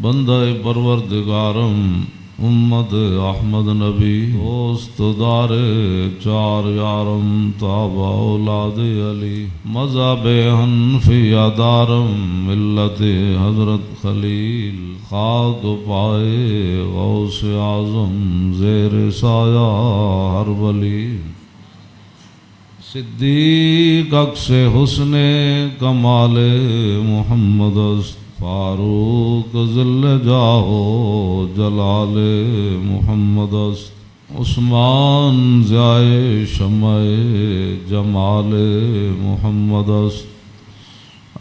بندہ پروردگارم امت احمد نبی دوست دار چار یارم تابع اولاد علی مذہب حنفیہ دارم ملت حضرت خلیل خاک پائے غوث اعظم زیر سایہ ہر ولی صدیق عکس حسن کمال محمد است فاروق ذل جاہ جلال محمد است عثمان ضیاء شمع جمال محمد است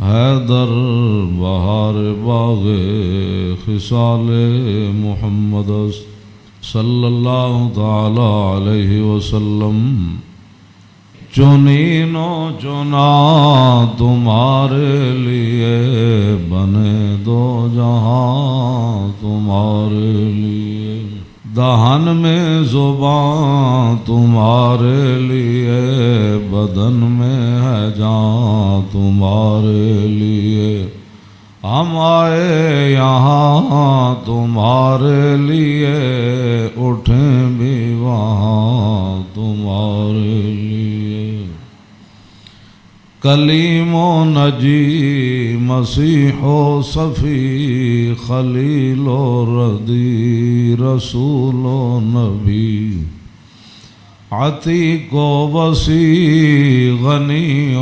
حیدر بہار باغ خصال محمد است صلی اللہ تعالی علیہ وسلم چنین و چنا تمہارے لیے بنے دو جہاں تمہارے لیے دہن میں زبان تمہارے لیے بدن میں ہے جان تمہارے لیے ہم آئے یہاں تمہارے لیے اٹھیں بھی وہاں تمہارے لیے کلیم و نجی مسیح و صفی خلیل و ردی رسول و نبی عتیق و وسیع غنی و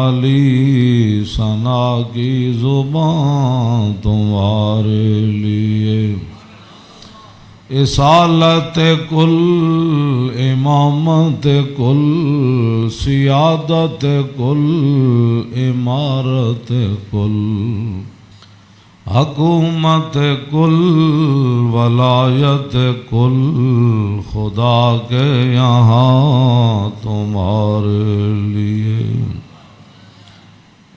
علی ثنا کی زبان تمہارے لیے اصالت کل امامت کل سیادت کل امارت کل حکومت کل ولایت کل خدا کے یہاں تمہارے لیے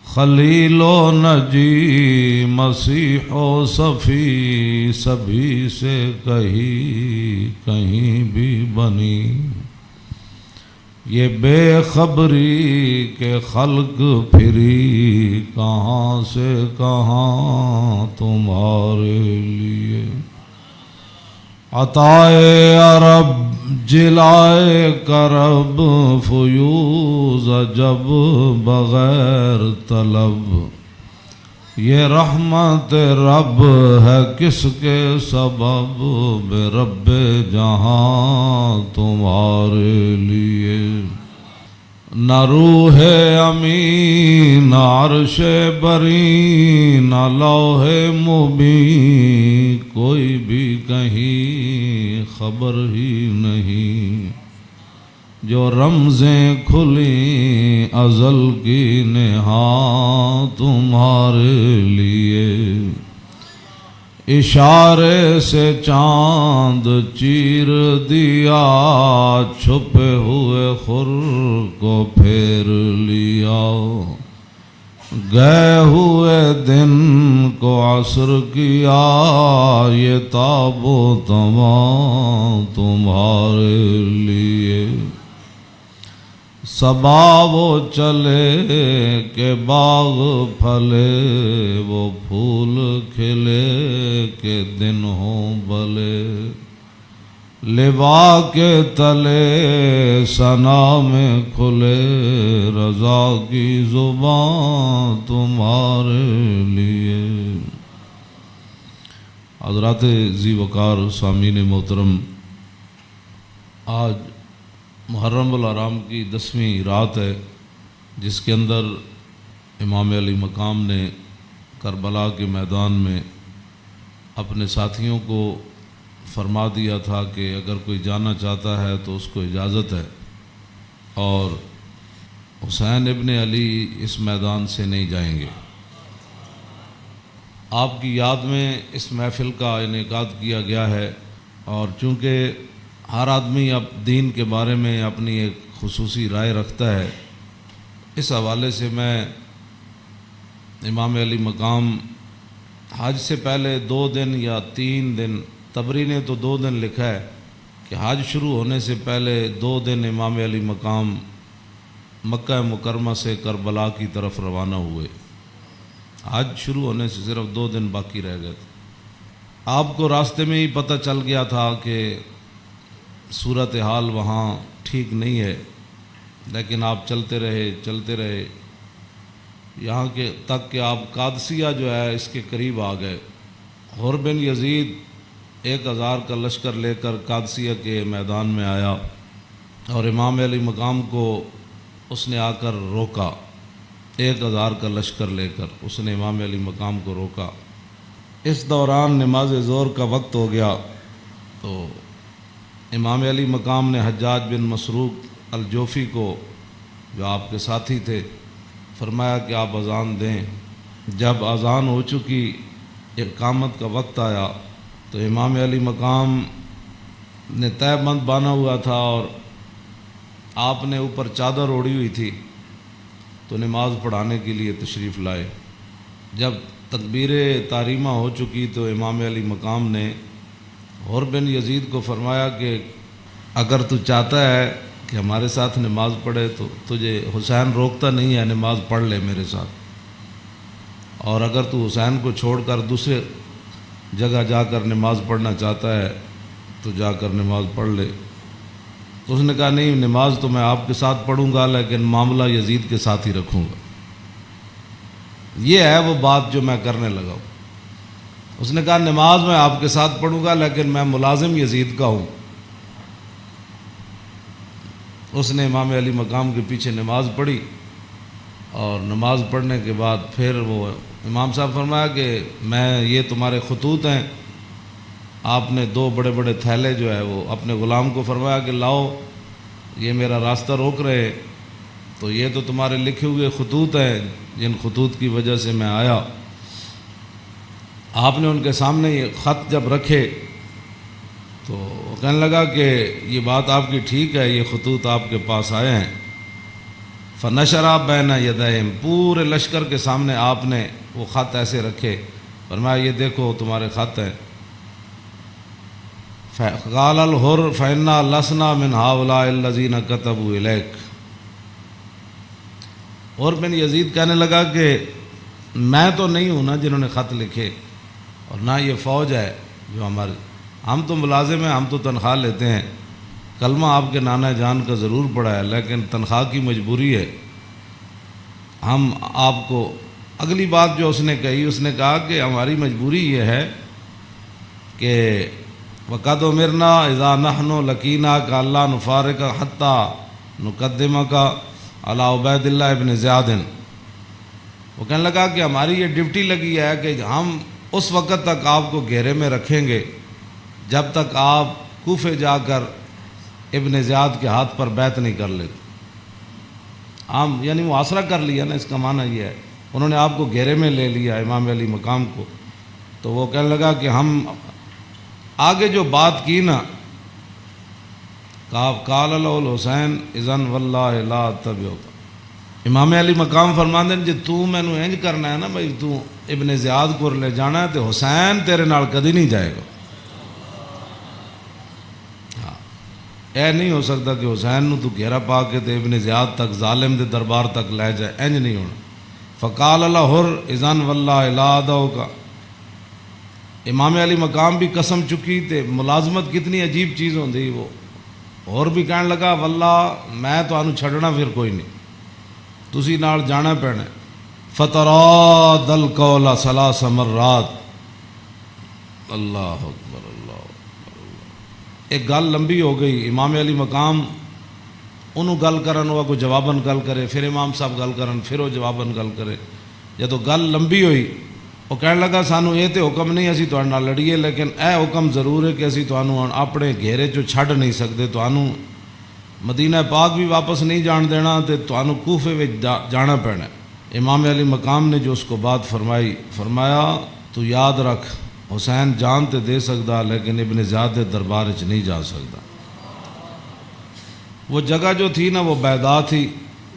خلیل و نجی مسیح و صفی سبھی سے کہیں بھی بنی یہ بے خبری کے خلق پھری کہاں سے کہاں تمہارے لیے عطائے عرب جلائے کرب فیوز جب بغیر طلب یہ رحمت رب ہے کس کے سبب بے رب جہاں تمہارے لیے نہ روح امین نہ عرش بری نہ لوح مبین کوئی بھی کہیں خبر ہی نہیں جو رمزیں کھلیں ازل کی نہاں تمہارے لیے اشارے سے چاند چیر دیا چھپے ہوئے خور کو پھیر لیا گئے ہوئے دن کو عصر کیا یہ تاب و تمام تمہارے لیے صبا وہ چلے کہ باغ پھلے وہ پھول کھلے کہ دن ہوں بھلے لبا کے تلے ثنا میں کھلے رضا کی زبان تمہارے لیے حضرات ذی وقار سامعین محترم آج محرم الحرام کی 10ویں رات ہے جس کے اندر امام علی مقام نے کربلا کے میدان میں اپنے ساتھیوں کو فرما دیا تھا کہ اگر کوئی جانا چاہتا ہے تو اس کو اجازت ہے اور حسین ابن علی اس میدان سے نہیں جائیں گے۔ آپ کی یاد میں اس محفل کا انعقاد کیا گیا ہے اور چونکہ ہر آدمی اب دین کے بارے میں اپنی ایک خصوصی رائے رکھتا ہے، اس حوالے سے میں امام علی مقام حج سے پہلے 2 دن یا 3 دن، طبری نے تو 2 دن لکھا ہے کہ حج شروع ہونے سے پہلے 2 دن امام علی مقام مکہ مکرمہ سے کربلا کی طرف روانہ ہوئے۔ حج شروع ہونے سے صرف 2 دن باقی رہ گئے تھے۔ آپ کو راستے میں ہی پتہ چل گیا تھا کہ صورتحال وہاں ٹھیک نہیں ہے، لیکن آپ چلتے رہے یہاں کے تک کہ آپ قادسیہ جو ہے اس کے قریب آ گئے۔ حر بن یزید 1000 کا لشکر لے کر قادسیہ کے میدان میں آیا اور امام علی مقام کو اس نے آ کر روکا۔ 1000 کا لشکر لے کر اس نے امام علی مقام کو روکا۔ اس دوران نماز ظہر کا وقت ہو گیا تو امام علی مقام نے حجاج بن مسروق الجوفی کو، جو آپ کے ساتھی تھے، فرمایا کہ آپ اذان دیں۔ جب اذان ہو چکی، اقامت کا وقت آیا تو امام علی مقام نے طے بند باندھا ہوا تھا اور آپ نے اوپر چادر اوڑھی ہوئی تھی، تو نماز پڑھانے کے لیے تشریف لائے۔ جب تکبیر تحریمہ ہو چکی تو امام علی مقام نے حر بن یزید کو فرمایا کہ اگر تو چاہتا ہے کہ ہمارے ساتھ نماز پڑھے تو تجھے حسین روکتا نہیں ہے، نماز پڑھ لے میرے ساتھ، اور اگر تو حسین کو چھوڑ کر دوسرے جگہ جا کر نماز پڑھنا چاہتا ہے تو جا کر نماز پڑھ لے۔ تو اس نے کہا نہیں، نماز تو میں آپ کے ساتھ پڑھوں گا لیکن معاملہ یزید کے ساتھ ہی رکھوں گا۔ یہ ہے وہ بات جو میں کرنے لگا ہوں۔ اس نے کہا نماز میں آپ کے ساتھ پڑھوں گا لیکن میں ملازم یزید کا ہوں۔ اس نے امام علی مقام کے پیچھے نماز پڑھی، اور نماز پڑھنے کے بعد پھر وہ امام صاحب فرمایا کہ میں یہ تمہارے خطوط ہیں۔ آپ نے 2 بڑے بڑے تھیلے جو ہے وہ اپنے غلام کو فرمایا کہ لاؤ، یہ میرا راستہ روک رہے، تو یہ تو تمہارے لکھے ہوئے خطوط ہیں جن خطوط کی وجہ سے میں آیا۔ آپ نے ان کے سامنے یہ خط جب رکھے تو وہ کہنے لگا کہ یہ بات آپ کی ٹھیک ہے، یہ خطوط آپ کے پاس آئے ہیں۔ فنشرا بین یدیہم، پورے لشکر کے سامنے آپ نے وہ خط ایسے رکھے، فرمایا یہ دیکھو تمہارے خط ہیں۔ قال الحر فإنا لسنا من هؤلاء الذين كتبوا إليك۔ اور بن یزید کہنے لگا کہ میں تو نہیں ہوں نا جنہوں نے خط لکھے، اور نہ یہ فوج ہے جو ہمارے، ہم تو ملازم ہیں، ہم تو تنخواہ لیتے ہیں، کلمہ آپ کے نانا جان کا ضرور پڑا ہے لیکن تنخواہ کی مجبوری ہے۔ ہم آپ کو اگلی بات جو اس نے کہی، اس نے کہا کہ ہماری مجبوری یہ ہے کہ وقد امرنا اذا نحن لقیناک اللہ نفارق حتی نقدمک علی عبید اللہ ابن زیاد۔ وہ کہنے لگا کہ ہماری یہ ڈیوٹی لگی ہے کہ ہم اس وقت تک آپ کو گھیرے میں رکھیں گے جب تک آپ کوفے جا کر ابن زیاد کے ہاتھ پر بیعت نہیں کر لیتے۔ ہم یعنی محاصرہ کر لیا نا، اس کا معنی یہ ہے انہوں نے آپ کو گھیرے میں لے لیا امام علی مقام کو۔ تو وہ کہنے لگا کہ ہم آگے جو بات کی نا، قال له الحسین اذن واللہ لا اتبعک، امام علی مقام فرماندے جی تو مینوں انج کرنا ہے نا بھائی، تو ابن زیاد کو لے جانا ہے تو حسین تیرے نال کدی نہیں جائے گا۔ اے نہیں ہو سکتا کہ حسین نو تو گھیرا پا کے تے ابن زیاد تک ظالم دے دربار تک لے جائے، انج نہیں ہونا۔ فقال الحر اذن واللہ لا ادعوک، امام علی مقام بھی قسم چکی تے ملازمت کتنی عجیب چیز ہوندی، وہ اور بھی کہنے لگا واللہ میں تانوں چھڈنا پھر کوئی نہیں، تسی نال جانا پینا۔ فتراد القول 3 مرات، اللہ اکبر اللہ اکبر۔ ایک گل لمبی ہو گئی، امام علی مقام انہوں گل کرن ہوا کوئی جواباً گل کرے، پھر امام صاحب گل کرن پھر وہ جواباً گل کرے۔ جدو گل لمبی ہوئی وہ کہنے لگا سانو یہ تو حکم نہیں اسی تہاڈے نال لڑیے، لیکن اے حکم ضرور ہے کہ اسی تانوں اپنے گھیرے چوں چھڈ نہیں سکتے، تانوں مدینہ پاک بھی واپس نہیں جان دینا تے تانوں کوفے وچ جانا پینا۔ امام علی مقام نے جو اس کو بات فرمائی، فرمایا تو یاد رکھ حسین جان تے دے سکتا لیکن ابن زیاد دربار وچ نہیں جا سکتا۔ وہ جگہ جو تھی نا وہ بیضا تھی۔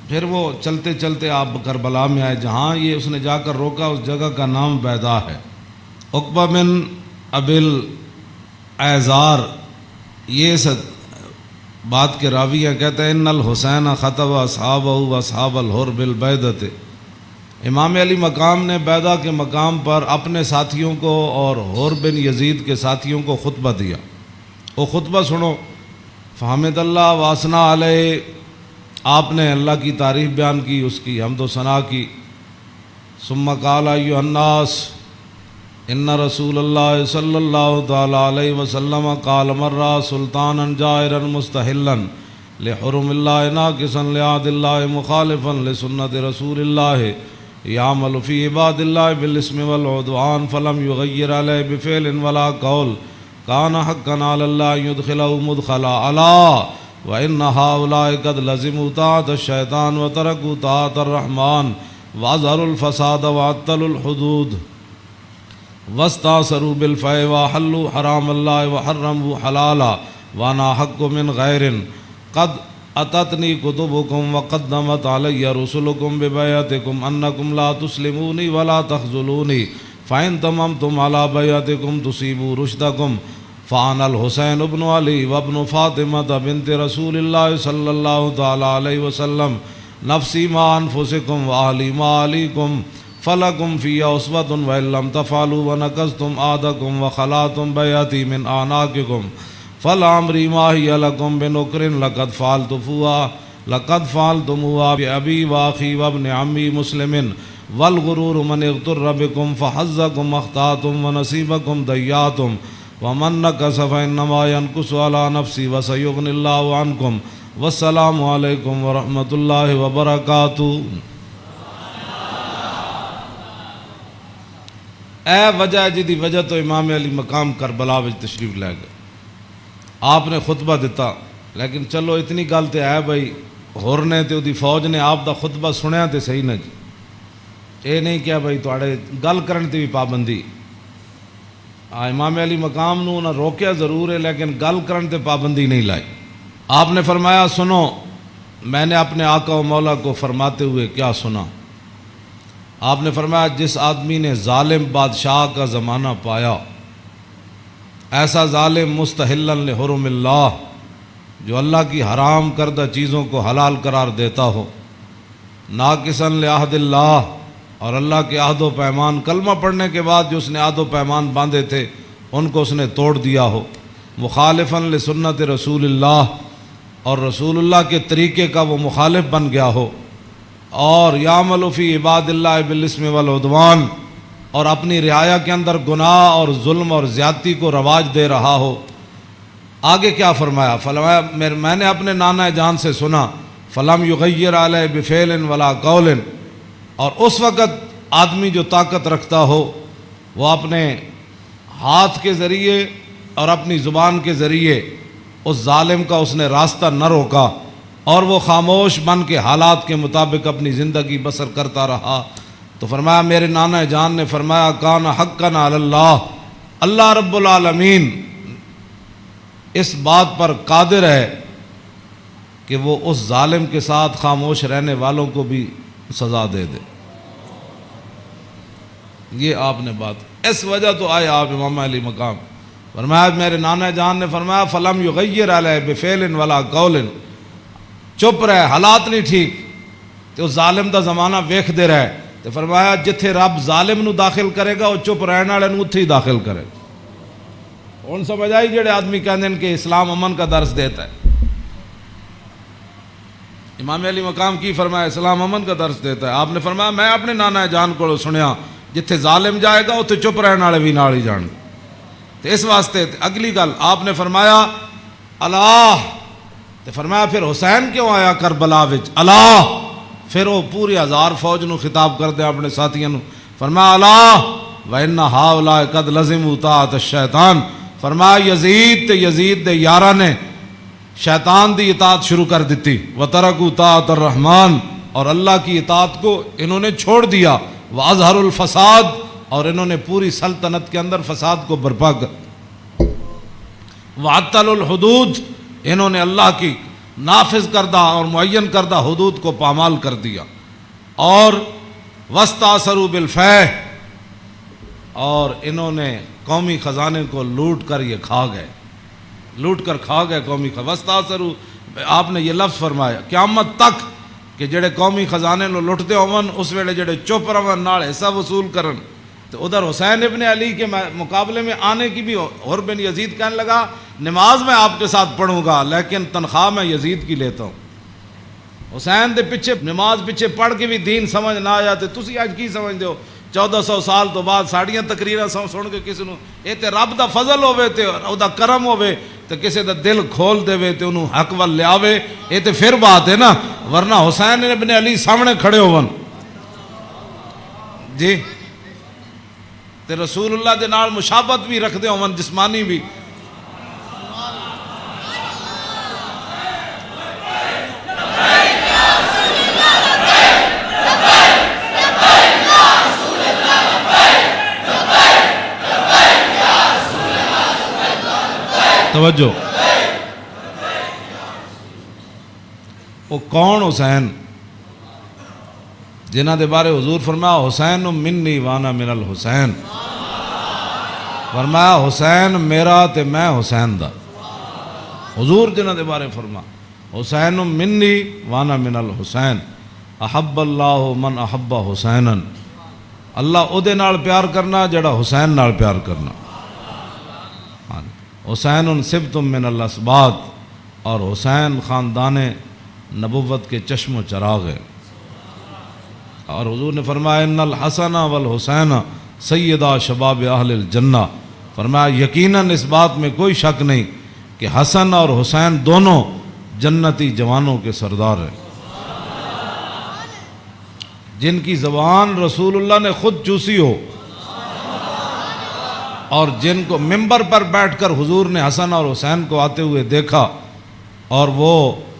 پھر وہ چلتے چلتے آپ کربلا میں آئے، جہاں یہ اس نے جا کر روکا اس جگہ کا نام بیضا ہے۔ عقبہ بن ابل ایزار یہ بات کے راوی ہیں، کہتے ہیں ان الحسین خطب اصحابہ و اصحاب الحر بالبیضۃ، امام علی مقام نے بیضا کے مقام پر اپنے ساتھیوں کو اور حور بن یزید کے ساتھیوں کو خطبہ دیا۔ وہ خطبہ سنو۔ فحمد اللہ واسنا علیہ، آپ نے اللہ کی تعریف بیان کی، اس کی حمد و ثنا کی۔ ثم قال ایھا الناس ان رسول اللہ صلی اللہ تعالی علیہ وسلم قال مرہ سلطانا جائرا مستحلا لحرم اللہ ناقصا لعہد اللہ مخالفا لسنت رسول اللہ یعمل فی عباد اللہ بالاسم والعدوان فلم یغیر علیہ بفعل ولا قول کان حقا علی اللہ یدخلہ مدخلا علا وان ہؤلاء قد لزموا طاعۃ الشیطان وترکوا طاعۃ الرحمن واظہروا الفساد وعطلوا الحدود واستاثروا بالفیء وحلوا حرام اللہ وحرموا حلالا وانا حق من غیر قد اتتنی کتبکم وقدمت علی رسلکم ببیعتکم انکم لا تسلمونی ولا تخذلونی فإن تممتم على بیعتکم تصیبوا رشدکم فانا الحسین ابن علی وابن فاطمہ بنت رسول اللہ صلی اللہ تعالی علیہ وسلم نفسی ما انفسکم واہلی ما علیکم فلکم فی اسوۃ وإن لم تفعلوا ونقضتم عہدکم وخلعتم بیعتی من اعناقکم فلعمری ما ہی لکم بنکر لقد فعلتموها بأبی واخی وابن عمی مسلم والغرور من اغتر بکم فحظکم اخطأتم ونصیبکم ضیعتم ومن نکث فإنما ينکث علی نفسی وسیغنی اللہ عنکم والسلام علیکم ورحمۃ اللہ وبرکاتہ۔ اے وجہ جی دی وجہ تو امام علی مقام کربلا وچ تشریف لے گئے، آپ نے خطبہ دیتا، لیکن چلو اتنی گل تے ہے بھائی ہور نے تے دی فوج نے آپ دا خطبہ سنیا تے صحیح نہ جی، اے نہیں کیا بھائی تواڈے گل کرن تے بھی پابندی۔ امام علی مقام نو نہ روکیا ضرور ہے لیکن گل کرن تے پابندی نہیں لائی۔ آپ نے فرمایا سنو، میں نے اپنے آقا و مولا کو فرماتے ہوئے کیا سنا؟ آپ نے فرمایا جس آدمی نے ظالم بادشاہ کا زمانہ پایا، ایسا ظالم مستحلا لحرم اللہ جو اللہ کی حرام کردہ چیزوں کو حلال قرار دیتا ہو، ناقصا لعہد اللہ اور اللہ کے عہد و پیمان، کلمہ پڑھنے کے بعد جو اس نے عہد و پیمان باندھے تھے ان کو اس نے توڑ دیا ہو، مخالفا لسنت رسول اللہ اور رسول اللہ کے طریقے کا وہ مخالف بن گیا ہو، اور یعمل فی عباد اللہ بالاسم والعدوان اور اپنی رعایا کے اندر گناہ اور ظلم اور زیادتی کو رواج دے رہا ہو۔ آگے کیا فرمایا؟ فرمایا میں نے اپنے نانا جان سے سنا فلم یغیر علیہ بفعل ولا قول، اور اس وقت آدمی جو طاقت رکھتا ہو وہ اپنے ہاتھ کے ذریعے اور اپنی زبان کے ذریعے اس ظالم کا اس نے راستہ نہ روکا اور وہ خاموش بن کے حالات کے مطابق اپنی زندگی بسر کرتا رہا، تو فرمایا میرے نانا جان نے فرمایا کان حقا علی اللہ، اللہ رب العالمین اس بات پر قادر ہے کہ وہ اس ظالم کے ساتھ خاموش رہنے والوں کو بھی سزا دے دے۔ یہ آپ نے بات، اس وجہ تو آئے آپ امام علی مقام۔ فرمایا میرے نانا جان نے فرمایا فلم یغیر علیہ بفعل ولا قول، چپ رہے، حالات نہیں ٹھیک تو ظالم دا زمانہ ویکھ دے رہے، تو فرمایا جتھے رب ظالم نو داخل کرے گا وہ چپ رہنے والے نو اتھے ہی داخل کرے گا۔ ہن سمجھ آئی جڑے آدمی کہندے ہیں کہ اسلام امن کا درس دیتا ہے، امام علی مقام کی فرمایا اسلام امن کا درس دیتا ہے؟ آپ نے فرمایا میں اپنے نانا جان کو سنیا جتھے ظالم جائے گا اتھے چپ رہنے والے بھی نال ہی جان گے۔ تو اس واسطے اگلی گل آپ نے فرمایا اللہ، تو فرمایا پھر حسین کیوں آیا کربلا وچ اللہ؟ پھر وہ پوری ہزار فوج نو خطاب کر دیا اپنے ساتھیوں نو، فرمایا اللہ وَإِنَّ هَؤُلَاءِ قَدْ لَزِمُوا طَاعَةَ الشَّيْطَانِ، فرمایا یزید تے یزید دے یاراں نے شیطان دی اطاعت شروع کر دیتی، وَتَرَكُوا طَاعَةَ الرَّحْمَانِ اور اللہ کی اطاعت کو انہوں نے چھوڑ دیا، وَأَظْهَرُوا الْفَسَادِ اور انہوں نے پوری سلطنت کے اندر فساد کو برپا کر، وَعَطَّلُوا الْحُدُودِ انہوں نے اللہ کی نافذ کردہ اور معین کردہ حدود کو پامال کر دیا، اور وَاسْتَأْثَرُوا بِالْفَيْءِ اور انہوں نے قومی خزانے کو لوٹ کر یہ کھا گئے، لوٹ کر کھا گئے قومی خزانے۔ وَاسْتَأْثَرُوا آپ نے یہ لفظ فرمایا قیامت تک کہ جڑے قومی خزانے نو لٹتے ہون اس ویلے جڑے چپ رہن نال حصہ وصول کرن. تو ادھر حسین ابن علی کے مقابلے میں آنے کی بھی اور بن یزید کہنے لگا نماز میں آپ کے ساتھ پڑھوں گا لیکن تنخواہ میں یزید کی لیتا ہوں. حسین دے پیچھے نماز پیچھے پڑھ کے بھی دین سمجھ نہ آیا تے تسی اج کی سمجھدے ہو 1400 سال تو بعد ساڑیاں تقریراں سن کے کسی نو اے تے رب دا فضل ہوے تے او دا کرم ہوے تے کسی دا دل کھول دے تے انہوں حق ول لیاوے اے تے پھر بات ہے نا. ورنہ حسین ابن علی سامنے کھڑے ہون جی تے رسول اللہ دے نال مشابہت بھی رکھدے ہون جسمانی بھی. توجہ وہ کون حسین جنہ دے بارے حضور فرمایا حسین منی وانا من الحسین. فرمایا حسین میرا تے میں حسین دا. حضور جنہ دے بارے فرما حسین منی وانا من الحسین. احب اللہ من احب حسینا. اللہ او دے نال پیار کرنا جڑا حسین نال پیار کرنا. حسین سبت من الاسباط اور حسین خاندان نبوت کے چشم و چراغ ہے. اور حضور نے فرمایا ان الحسن والحسین سیدہ شباب اہل الجنہ. فرمایا یقیناً اس بات میں کوئی شک نہیں کہ حسن اور حسین دونوں جنتی جوانوں کے سردار ہیں جن کی زبان رسول اللہ نے خود چوسی ہو اور جن کو ممبر پر بیٹھ کر حضور نے حسن اور حسین کو آتے ہوئے دیکھا اور وہ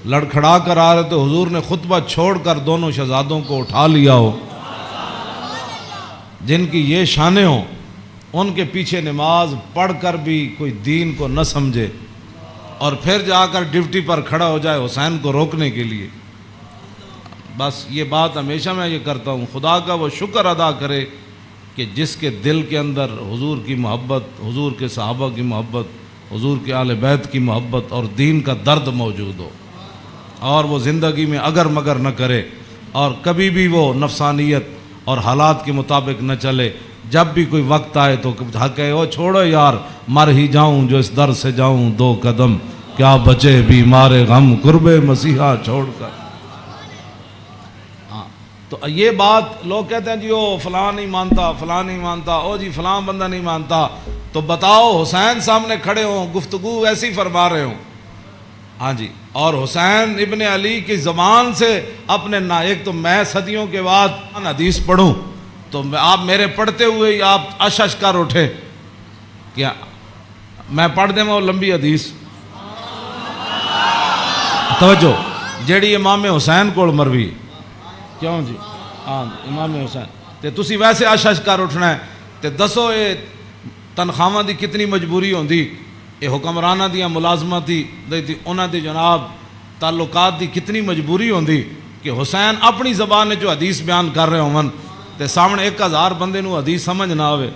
لڑکھڑا کر آ رہے تو حضور نے خطبہ چھوڑ کر دونوں شہزادوں کو اٹھا لیا ہو. جن کی یہ شانیں ہوں ان کے پیچھے نماز پڑھ کر بھی کوئی دین کو نہ سمجھے اور پھر جا کر ڈیوٹی پر کھڑا ہو جائے حسین کو روکنے کے لیے. بس یہ بات ہمیشہ میں یہ کرتا ہوں خدا کا وہ شکر ادا کرے کہ جس کے دل کے اندر حضور کی محبت حضور کے صحابہ کی محبت حضور کے اہل بیت کی محبت اور دین کا درد موجود ہو اور وہ زندگی میں اگر مگر نہ کرے اور کبھی بھی وہ نفسانیت اور حالات کے مطابق نہ چلے. جب بھی کوئی وقت آئے تو کہے وہ چھوڑو یار مر ہی جاؤں جو اس در سے جاؤں 2 قدم کیا بچے بیمار غم قرب مسیحا چھوڑ کر. تو یہ بات لوگ کہتے ہیں جی وہ فلاں نہیں مانتا فلاں نہیں مانتا او جی فلاں بندہ نہیں مانتا. تو بتاؤ حسین سامنے کھڑے ہوں گفتگو ایسی فرما رہے ہوں ہاں جی اور حسین ابن علی کی زبان سے اپنے ایک تو میں صدیوں کے بعد حدیث پڑھوں تو آپ میرے پڑھتے ہوئے آپ اش کر اٹھے کیا میں پڑھ دیں وہ لمبی حدیث. توجہ جیڑی امام حسین کو مروی کیوں جی ہاں امام حسین تے تسی ویسے اش کر اٹھنا ہے تے دسو یہ تنخواہاں دی کتنی مجبوری ہوندی یہ حکمرانہ دیاں ملازمتی انہاں دی جناب تعلقات دی کتنی مجبوری ہوندی کہ حسین اپنی زبان جو حدیث بیان کر رہے ہون تے سامنے 1000 بندے نو حدیث سمجھ نہ آوے.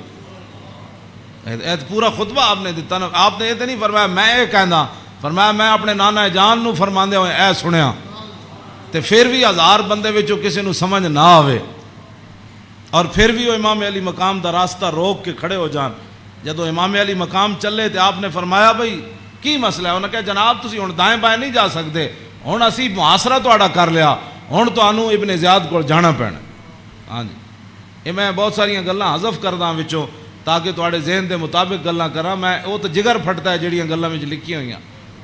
پورا خطبہ آپ نے دیتا نا آپ نے یہ تو نہیں فرمایا میں یہ کہنا فرمایا میں اپنے نانا جان نو فرماندے ہوئے اے سنیا تے پھر بھی 1000 بندے وچوں کسی نو سمجھ نہ آوے اور پھر بھی وہ امام علی مقام دا راستہ روک کے کھڑے ہو جان. جدو امام علی مقام چلے تے آپ نے فرمایا بھئی کی مسئلہ ہے. انہوں نے کہا جناب تسی ہن دائیں بائیں نہیں جا سکتے ہن اسی محاصرہ تہاڈا کر لیا ہن تانوں ابن زیاد کول جانا پینا. ہاں جی یہ میں بہت ساریاں گلاں حذف کردا وچوں تاکہ تہاڈے ذہن دے مطابق گلاں کراں. میں وہ تو جگر پھٹتا ہے جڑیاں گلاں وچ لکھی ہوئیاں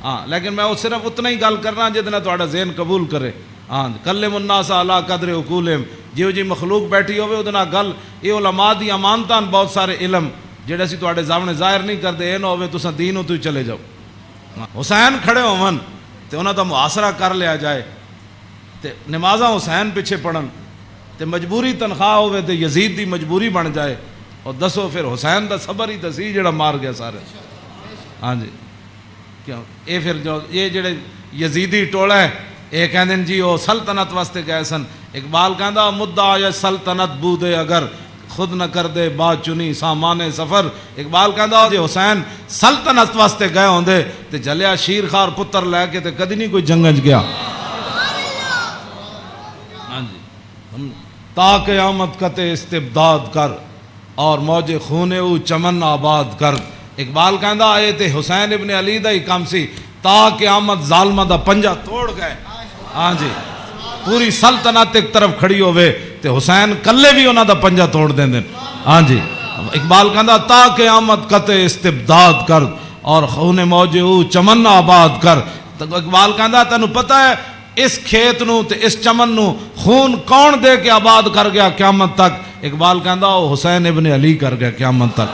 ہاں لیکن میں وہ صرف اتنا ہی گل کرنا جہدے نال تہاڈا ذہن قبول کرے. ہاں کلم الناس علی قدر عقولہم جیو جی مخلوق بیٹھی ہوئے وہ گل یہ علماء دی امانتاں بہت سارے علم جڑے اسی تواڈے سامنے ظاہر نہیں کرتے یہ نہ ہوئے تساں دین تو ہی چلے جاؤ. حسین کھڑے ہون تے انہاں دا محاصرہ کر لیا جائے تے نمازاں حسین پیچھے پڑھن تے مجبوری تنخواہ ہوئے تے یزید دی مجبوری بن جائے اور دسو پھر حسین دا صبر ہی دسی جڑا مار گیا سارے. ہاں جی کیوں یہ پھر جو یہ جڑے یزیدی ٹولا ہے یہ کہندے جی وہ سلطنت واسطے گئے سن. اقبال کہندا مدعا یا سلطنت بودے اگر خود نہ کر دے بات چنی سامان سفر. اقبال کہندا جی حسین سلطنت واسطے گئے ہوندے تے جلیا شیر خار پتر لے کے تے کدی نہیں کوئی جنگج گیا. تا قیامت قطع استبداد کر اور موج خون او چمن آباد کر. اقبال کہندا اے تے حسین ابن علی دا ہی کام سی تا قیامت ظالمہ دا پنجا توڑ گئے. ہاں جی پوری سلطنت ایک طرف کھڑی ہوئے تے حسین کلے بھی انہاں دا پنجا توڑ دیں دیں. ہاں جی اقبال کہندا تا قیامت قطع استبداد کر اور خون موج او چمن آباد کر. اقبال کہندا تینوں پتہ ہے اس کھیت نو تے اس چمن نو خون کون دے کے آباد کر گیا قیامت تک؟ اقبال کہندا او حسین ابن علی کر گیا قیامت تک.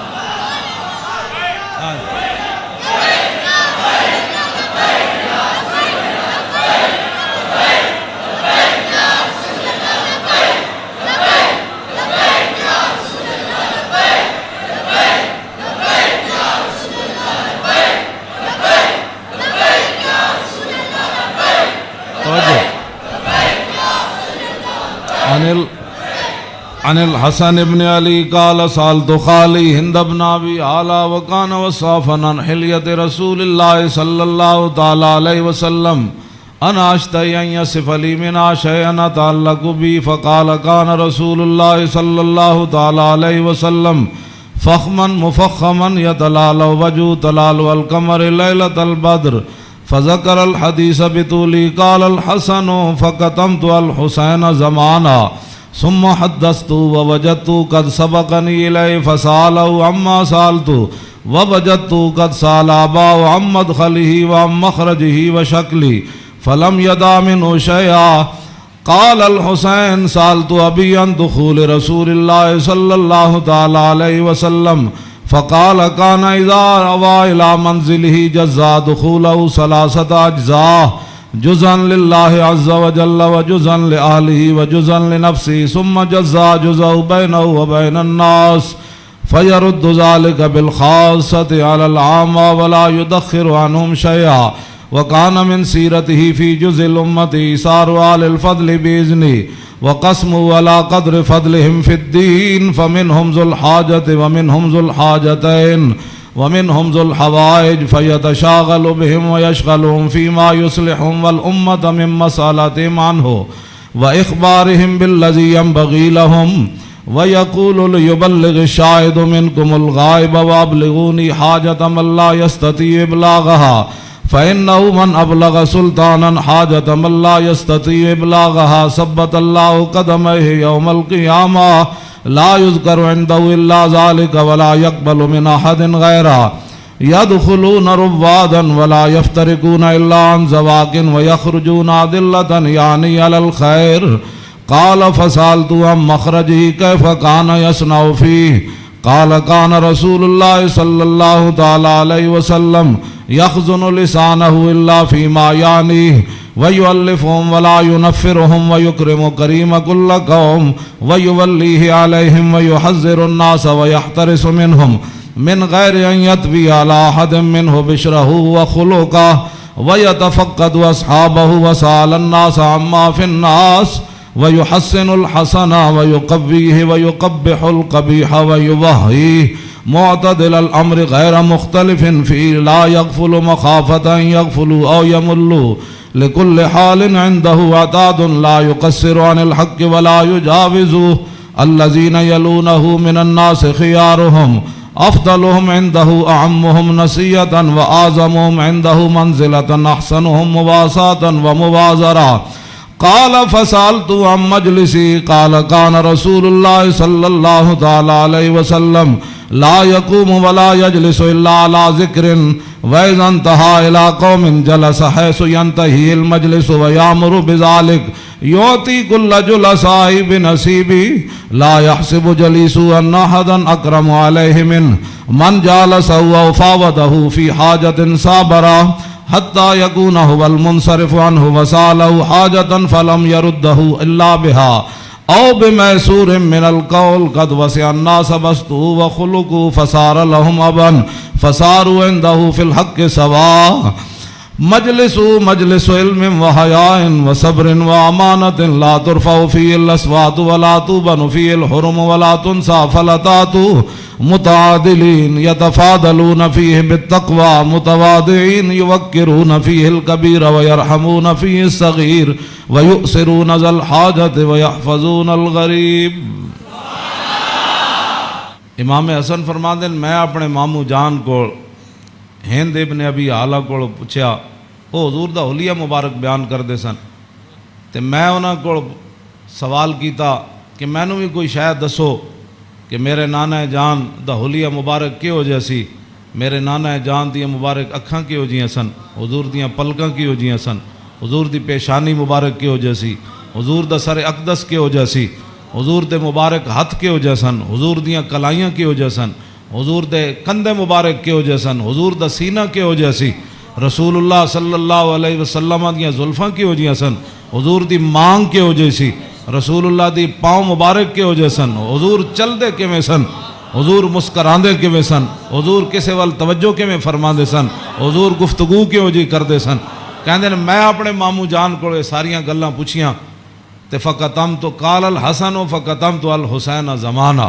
عن الحسن ابن علی قال سالت خالی ہند بن ابی اعلی وکان وصافا عن حلیت رسول اللہ صلی اللہ تعالی علیہ وسلم انا اشتہی ان یصف لی منا شیئا تعلق بی فقال کان رسول اللہ صلی اللہ تعالی علیہ وسلم فخما مفخما یتلال وجو تلال القمر لیلۃ البدر فذکر الحدیث بطولی قال الحسن فقتمت الحسین زمانا ثم حدثت ووجدت قد سبقني إليه فسأله عما سألت ووجدت قد سأل أباه عن مدخله وعن مخرجه وشكله فلم يدع منه شيئا. قال الحسين سألت أبي عن دخول رسول الله صلى الله تعالى عليه وسلم فقال كان إذا روى إلى منزله جزا دخوله 3 أجزاء جزءا لله عز وجل وجزءا لأهله وجزءا لنفسه ثم جزا جزء بينه وبين الناس فيرد ذلك بالخاصة على العامة ولا يدخر عنهم شيئا. وكان من سيرته في جزء الأمة إيثار أهل الفضل بإذنه وقسمه على قدر فضلهم في الدين فمنهم ذو الحاجة ومنهم ذو الحاجتين ومنهم ذو الحوائج فيتشاغل بهم ويشغلهم فيما يصلحهم والأمة من مسألتهم عنه وإخبارهم بالذي ينبغي لهم ويقول ليبلغ الشاهد منكم الغائب وأبلغوني حاجة من لا يستطيع إبلاغها فإنه من أبلغ سلطانا حاجة من لا يستطيع إبلاغها ثبت الله قدميه يوم القيامة لا يذكر عنده إلا ذلك ولا يقبل من أحد غيره يدخلون روادا ولا يفترقون إلا عن زواق ويخرجون أدلة يعني على الخير. قال فسألت عن مخرجه كيف كان يصنع فيه قال كان رسول الله صلى الله تعالى عليه وسلم يخزن لسانه إلا فيما يعنيه ويؤلفهم ولا ينفرهم ويكرم كريم كل قوم ويوليه عليهم ويحذر الناس ويحترس منهم من غير أن يطوي على أحد منه بشره وخلقه ويتفقد أصحابه وسأل الناس عما في الناس ويحسن الحسن ويقويه ويقبح القبيح ويوهيه معتدل الأمر غير مختلف فيه لا يغفل مخافة أن يغفلوا أو يملوا لكل حال عنده عتاد لا يقصر عن الحق ولا يجاوزه الذين يلونه من الناس خيارهم أفضلهم عنده أعمهم نسية وأعظمهم عنده منزلة أحسنهم مواساة ومبازرة. قال فسألت عن مجلسي قال كان رسول الله صلى الله تعالى عليه وسلم لا يقوم ولا يجلس إلا على ذكر وإذا انتهى إلى قوم جلس حيث ينتهي المجلس ويأمر بذلك يعطي كل جلسائه بنصيبه لا يحسب جليسه أن أحدا أكرم عليه منه من جالسه وفاوضه في حاجة صابرة حتى يكون هو المنصرف عنه وسأله حاجة فلم يرده إلا بها أو بميسور من القول قد وسع الناس بسطه وخلقه فصار لهم أبا فصاروا عنده في الحق سواء. مجلس علم وحياء وصبر وأمانة لا ترفع فيه الأصوات ولا توبن فيه الحرم ولا تنسى فلتات متعادلین یتفاضلون فیہ بالتقوی متواضعین یوقرون فیہ الکبیر ویرحمون فیہ الصغیر ویؤثرون ذا الحاجۃ ویحفظون الغریب۔ امام حسن فرماندے میں اپنے ماموں جان کو ہند ابن ابی آلہ کو پوچھیا، وہ حضور دا حلیہ مبارک بیان کردے سن، تے میں انہاں کو سوال کیتا کہ مینوں بھی کوئی شاید دسو کہ میرے نانا جان دا حلیہ مبارک کہو جہا سی، میرے نانا جان دیاں مبارک اکھاں کہو جیاں سن، حضور دیاں پلکاں کہو جیاں سن، حضور دی پیشانی مبارک کہو جہا سی، حضور دا سر اقدس کہو جہا سی، حضور دے مبارک ہتھ کہو جہا سن، حضور دیاں کلائیاں کہو جہا سن، حضور دے کندھے مبارک کہو جہا سن، حضور دا سینہ کہو جہا سی، رسول اللہ صلی اللہ علیہ وسلم دیاں زلفاں کہو جہا سن، حضور دی مانگ کہو جہی سی، رسول اللہ دی پاؤں مبارک کہو جہے سن، حضور چل دے کیویں سن، حضور مسکراندے کیویں سن، حضور کسے وال توجہ کیویں فرماندے سن، حضور گفتگو کیوں جی کردے سن۔ کہندے نے میں اپنے ماموں جان کو ساریاں گلاں پوچھیاں تے فقطمت قال الحسن فقطمت الحسین زمانہ۔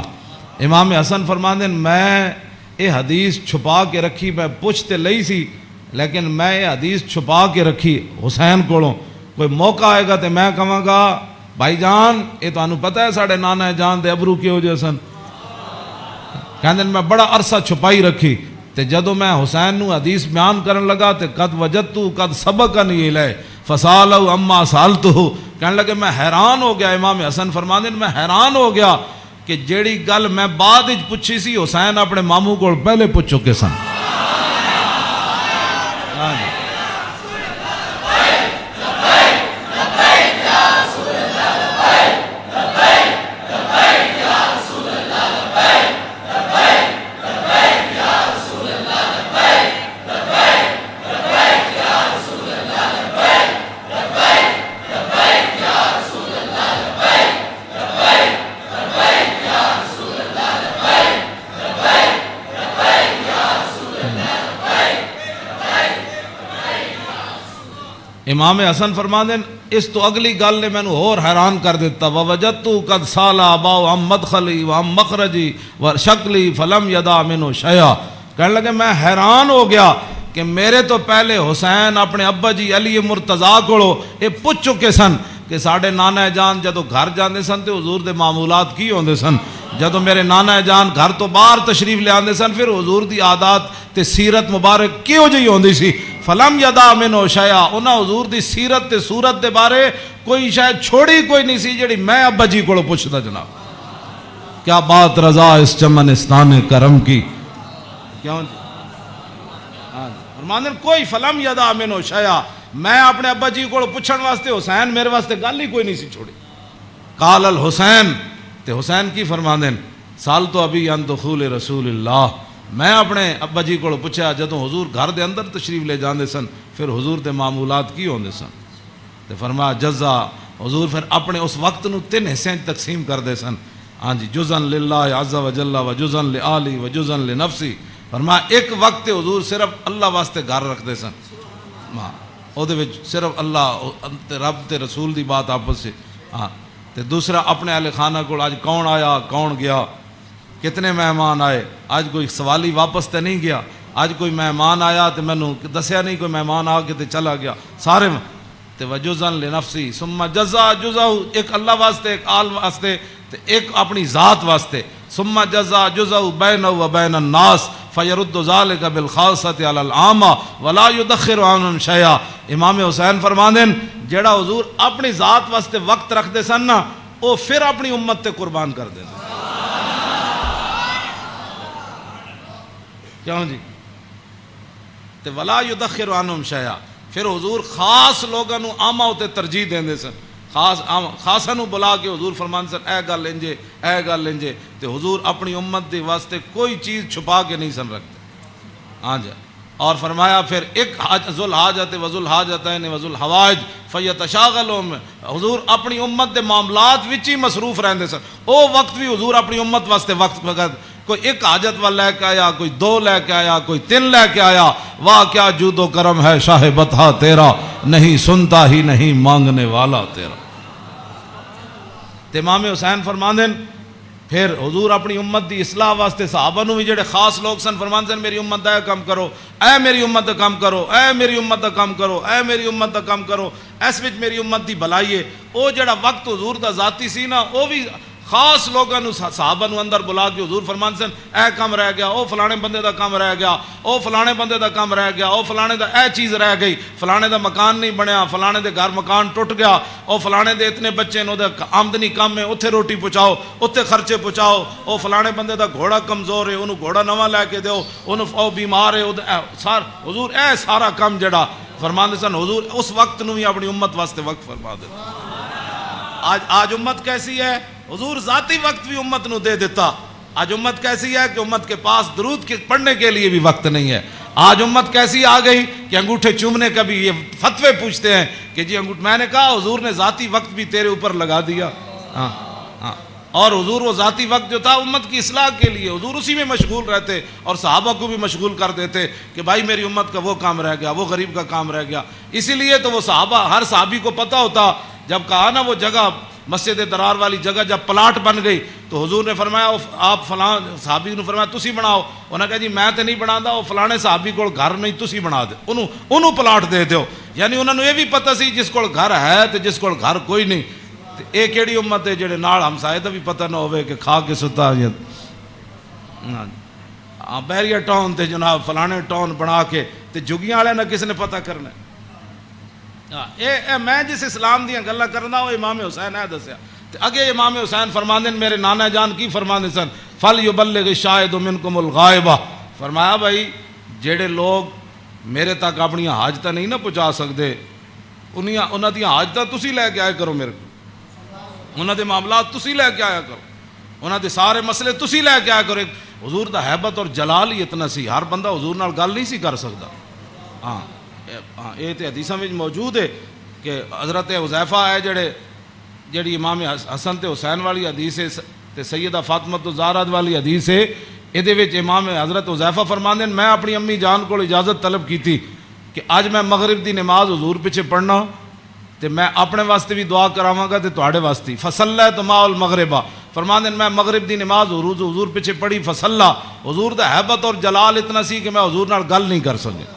امام حسن فرماندے میں یہ حدیث چھپا کے رکھی، میں پوچھ تے لئی سی لیکن میں یہ حدیث چھپا کے رکھی حسین کولوں، کوئی موقع آئے گا تے میں کہاں گا بھائی جان یہ تانوں پتہ ہے ساڑھے نانا جان دے ابرو کیوں جے سن۔ کہندے میں بڑا عرصہ چھپائی رکھی تے جدو میں حسین نو حدیث بیان کرن لگا تے قد وجدتو قد سبقنی الیہ فسالو اما سالتو، کہنے لگے میں حیران ہو گیا۔ امام حسن فرماندے میں حیران ہو گیا کہ جیڑی گل میں بعد وچ پوچھی سی حسین اپنے ماموں کو پہلے پوچھ چکے سن۔ امام حسن فرماندے اس تو اگلی گل نے مینوں اور حیران کر دیتا، ووجدت قد سالا اباؤ عن مدخلی وعن مخرجی وشکلی فلم یدا منو شیئا۔ کہنے لگے میں حیران ہو گیا کہ میرے تو پہلے حسین اپنے ابا جی علی مرتضیٰ کو یہ پوچھ چکے سن کہ ساڑھے نانا جان جدو گھر جاندے سن تے حضور دے معمولات کی ہوندے سن، جدو میرے نانا جان گھر تو باہر تشریف لے آندے سن پھر حضور دی عادات تے سیرت مبارک کیوں جی ہوندی سی۔ فلم یدا منو شیئا، انہاں حضور دی سیرت تے صورت دے بارے کوئی شاید چھوڑی کوئی نہیں سی جڑی میں ابا جی کو پوچھتا جناب۔ کیا بات رضا اس چمنستان کرم کی، کیوں فرماندے کوئی فلم یدا منو شیئا، میں اپنے ابا جی کو پوچھن واسطے حسین میرے واسطے گل ہی کوئی نہیں سی چھوڑی۔ قال الحسین، تے حسین کی فرماندے سال تو ابھی عن دخول رسول اللہ، میں اپنے ابا جی کو پوچھا جدوں حضور گھر دے اندر تشریف لے جاندے سن پھر حضور دے معمولات کی ہوندے سن، تے فرمایا جزا، حضور پھر اپنے اس وقت نو 3 حصے تقسیم کر دے سن، ہاں جی، جزءا للہ عز و جل و جزءا لآلی و جزءا لنفسی۔ فرمایا ایک وقت حضور صرف اللہ واسطے گھر رکھ دے سن، او دے وچ صرف اللہ رب تے رسول دی بات آپس سے، ہاں تے دوسرا اپنے اہل خانہ کو آج کون آیا کون گیا، کتنے مہمان آئے، آج کوئی سوالی واپس تے نہیں گیا، آج کوئی مہمان آیا تے میں دسیا نہیں کوئی مہمان آ کے تے چلا گیا، سارے تے وجزا لنفسی ثم جزا جزا، ایک اللہ واسطے ایک آل واسطے تے ایک اپنی ذات واسطے، ثم جزا جزا بینہ و بین الناس فیرد ذالک بالخاصۃ علی العامہ ولا یدخر عنہم شیئا۔ امام حسین فرماندے جیڑا حضور اپنی ذات واسطے وقت رکھ دے سن نا وہ پھر اپنی امت تے قربان کر دے سن، کیوں جی، تے ولا یدخر عنہم شیئا، پھر حضور خاص لوگاں نو عامہ تے ترجیح دیندے سن، خاصا نو بلا کے حضور فرمان سن اے گل انجے اے گل انجے، تے حضور اپنی امت دے واسطے کوئی چیز چھپا کے نہیں سن رکھتے، ہاں جی۔ اور فرمایا پھر ایک ذو الحاجت و ذو الحاجتین و ذو الحوائج فیتشاغلون، حضور اپنی امت دے معاملات وچ ہی مصروف رہندے سن، او وقت بھی حضور اپنی امت واسطے وقت وقت کوئی ایک حاجت والا لے کے آیا، کوئی 2 لے کے آیا، کوئی 3 لے کے آیا، واہ کیا جود و کرم ہے شاہ بطحا تیرا، نہیں سنتا ہی نہیں مانگنے والا تیرا۔ امام حسین فرماندے پھر حضور اپنی امت دی اصلاح واسطے صحابہ نو بھی جڑے خاص لوگ سن فرمان سن میری امت دا کام کرو، اے میری امت دا کام کرو، اے میری امت دا کام کرو، اے میری امت دا کام کرو، اس وچ میری امت دی بھلائی ہے۔ او جڑا وقت حضور دا ذاتی سی نا، او بھی خاص لوگوں نو صحابہ نو اندر بلا کے حضور فرمان سن اے کام رہ گیا، او فلانے بندے دا کام رہ گیا، او فلانے بندے دا کام رہ گیا، او فلانے دا اے چیز رہ گئی، فلانے دا مکان نہیں بنیا، فلانے دے گھر مکان ٹوٹ گیا، او فلانے دے اتنے بچے نو دے آمدنی کم ہے، اتھے روٹی پہنچاؤ، اتھے خرچے پہنچاؤ، او فلانے بندے دا گھوڑا کمزور ہے، انہوں گھوڑا نواں لے کے دیو، انہوں او بیمار ہے، حضور اے سارا کام جڑا فرمان دے سن حضور اس وقت نو ہی اپنی امت واسطے وقت فرما دے۔ آج امت کیسی ہے؟ حضور ذاتی وقت بھی امت نو دے دیتا۔ آج امت کیسی ہے کہ امت کے پاس درود پڑھنے کے لیے بھی وقت نہیں ہے۔ آج امت کیسی آ گئی کہ انگوٹھے چومنے کا بھی یہ فتوے پوچھتے ہیں کہ جی میں نے کہا حضور نے ذاتی وقت بھی تیرے اوپر لگا دیا۔ اور حضور وہ ذاتی وقت جو تھا امت کی اصلاح کے لیے، حضور اسی میں مشغول رہتے اور صحابہ کو بھی مشغول کر دیتے کہ بھائی میری امت کا وہ کام رہ گیا، وہ غریب کا کام رہ گیا۔ اسی لیے تو وہ صحابہ، ہر صحابی کو پتہ ہوتا، جب کہا نا وہ جگہ مسجد درار والی جگہ جب پلاٹ بن گئی تو حضور نے فرمایا آپ فلاں صحابی نے فرمایا تسی بناؤ، انہوں نے کہا جی میں تو نہیں بنا دا، وہ فلانے صحابی کو گھر نہیں تسی بنا دے، انہوں پلاٹ دے دیو۔ یعنی انہوں نے یہ بھی پتہ سی جس کو گھر ہے تو جس کو گھر کوئی نہیں، یہ کیڑی امت ہے جڑے نال ہمسائے دا بھی پتہ نہ ہوئے کہ کھا کے ستا۔ بیریا ٹاؤن تے جناب فلانے ٹاؤن بنا کے تے جگیاں والے نہ کس نے پتہ کرنا۔ میں جس اسلام دیا گلاں کرنا وہ امام حسین ہے دسیا، اگے امام حسین فرماندے میرے نانا جان کی فرماندے سن فَلْيُبَلِّغِ الشَّاهِدُ مِنْكُمُ الْغَائِبَ، فرمایا بھائی جڑے لوگ میرے تک اپنی حاجتاں نہیں نہ پہنچا سکتے انہاں دی حاجتاں تسی لے کے آیا کرو، میرے کو انہاں دے معاملات تسی لے کے آیا کرو، انہاں دے سارے مسئلے تسی لے کے آیا کرو۔ حضور دا حیبت اور جلال ہی اتنا سی، ہر بندہ حضور نال گل نہیں سی کر سکتا۔ ہاں یہ تو حدیثاں میں موجود ہے کہ حضرت حذیفہ ہے جڑی امام حسن تے حسین والی حدیث ہے تے سیدہ فاطمہ الزہرا والی حدیث ہے، یہ وچ امام حضرت حذیفہ فرماندے میں اپنی امی جان کو اجازت طلب کی تھی کہ اج میں مغرب دی نماز حضور پیچھے پڑھنا تے میں اپنے واسطے بھی دعا کراواں گا تے تواڈے واسطے، فصلیت مع المغربہ، فرماندے میں مغرب دی نماز حضور پیچھے پڑھی، فصلا، حضور دا حیبت اور جلال اتنا سی کہ میں حضور نال گل نہیں کر سکے،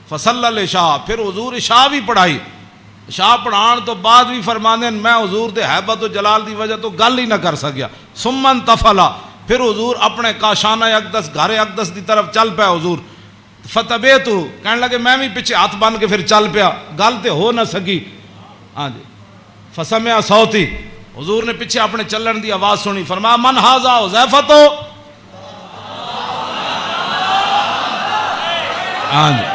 فصلی العشاء، پھر حضور عشاء بھی پڑھائی، عشاء پڑھان تو بعد بھی فرماندے میں حضور دے حیبت و جلال دی وجہ تو گل ہی نہ کر سکیا، ثم انتفلا، پھر حضور اپنے کاشانہ اقدس گھر اقدس دی طرف چل پیا حضور، فتبیتو کہنے لگے میں بھی پیچھے ہاتھ بن کے پھر چل پیا، گل تے ہو نہ سکی، ہاں جی، فسمع صوتی، حضور نے پیچھے اپنے چلن دی آواز سنی، فرمایا من ھذا حذیفہ تو، ہاں جی،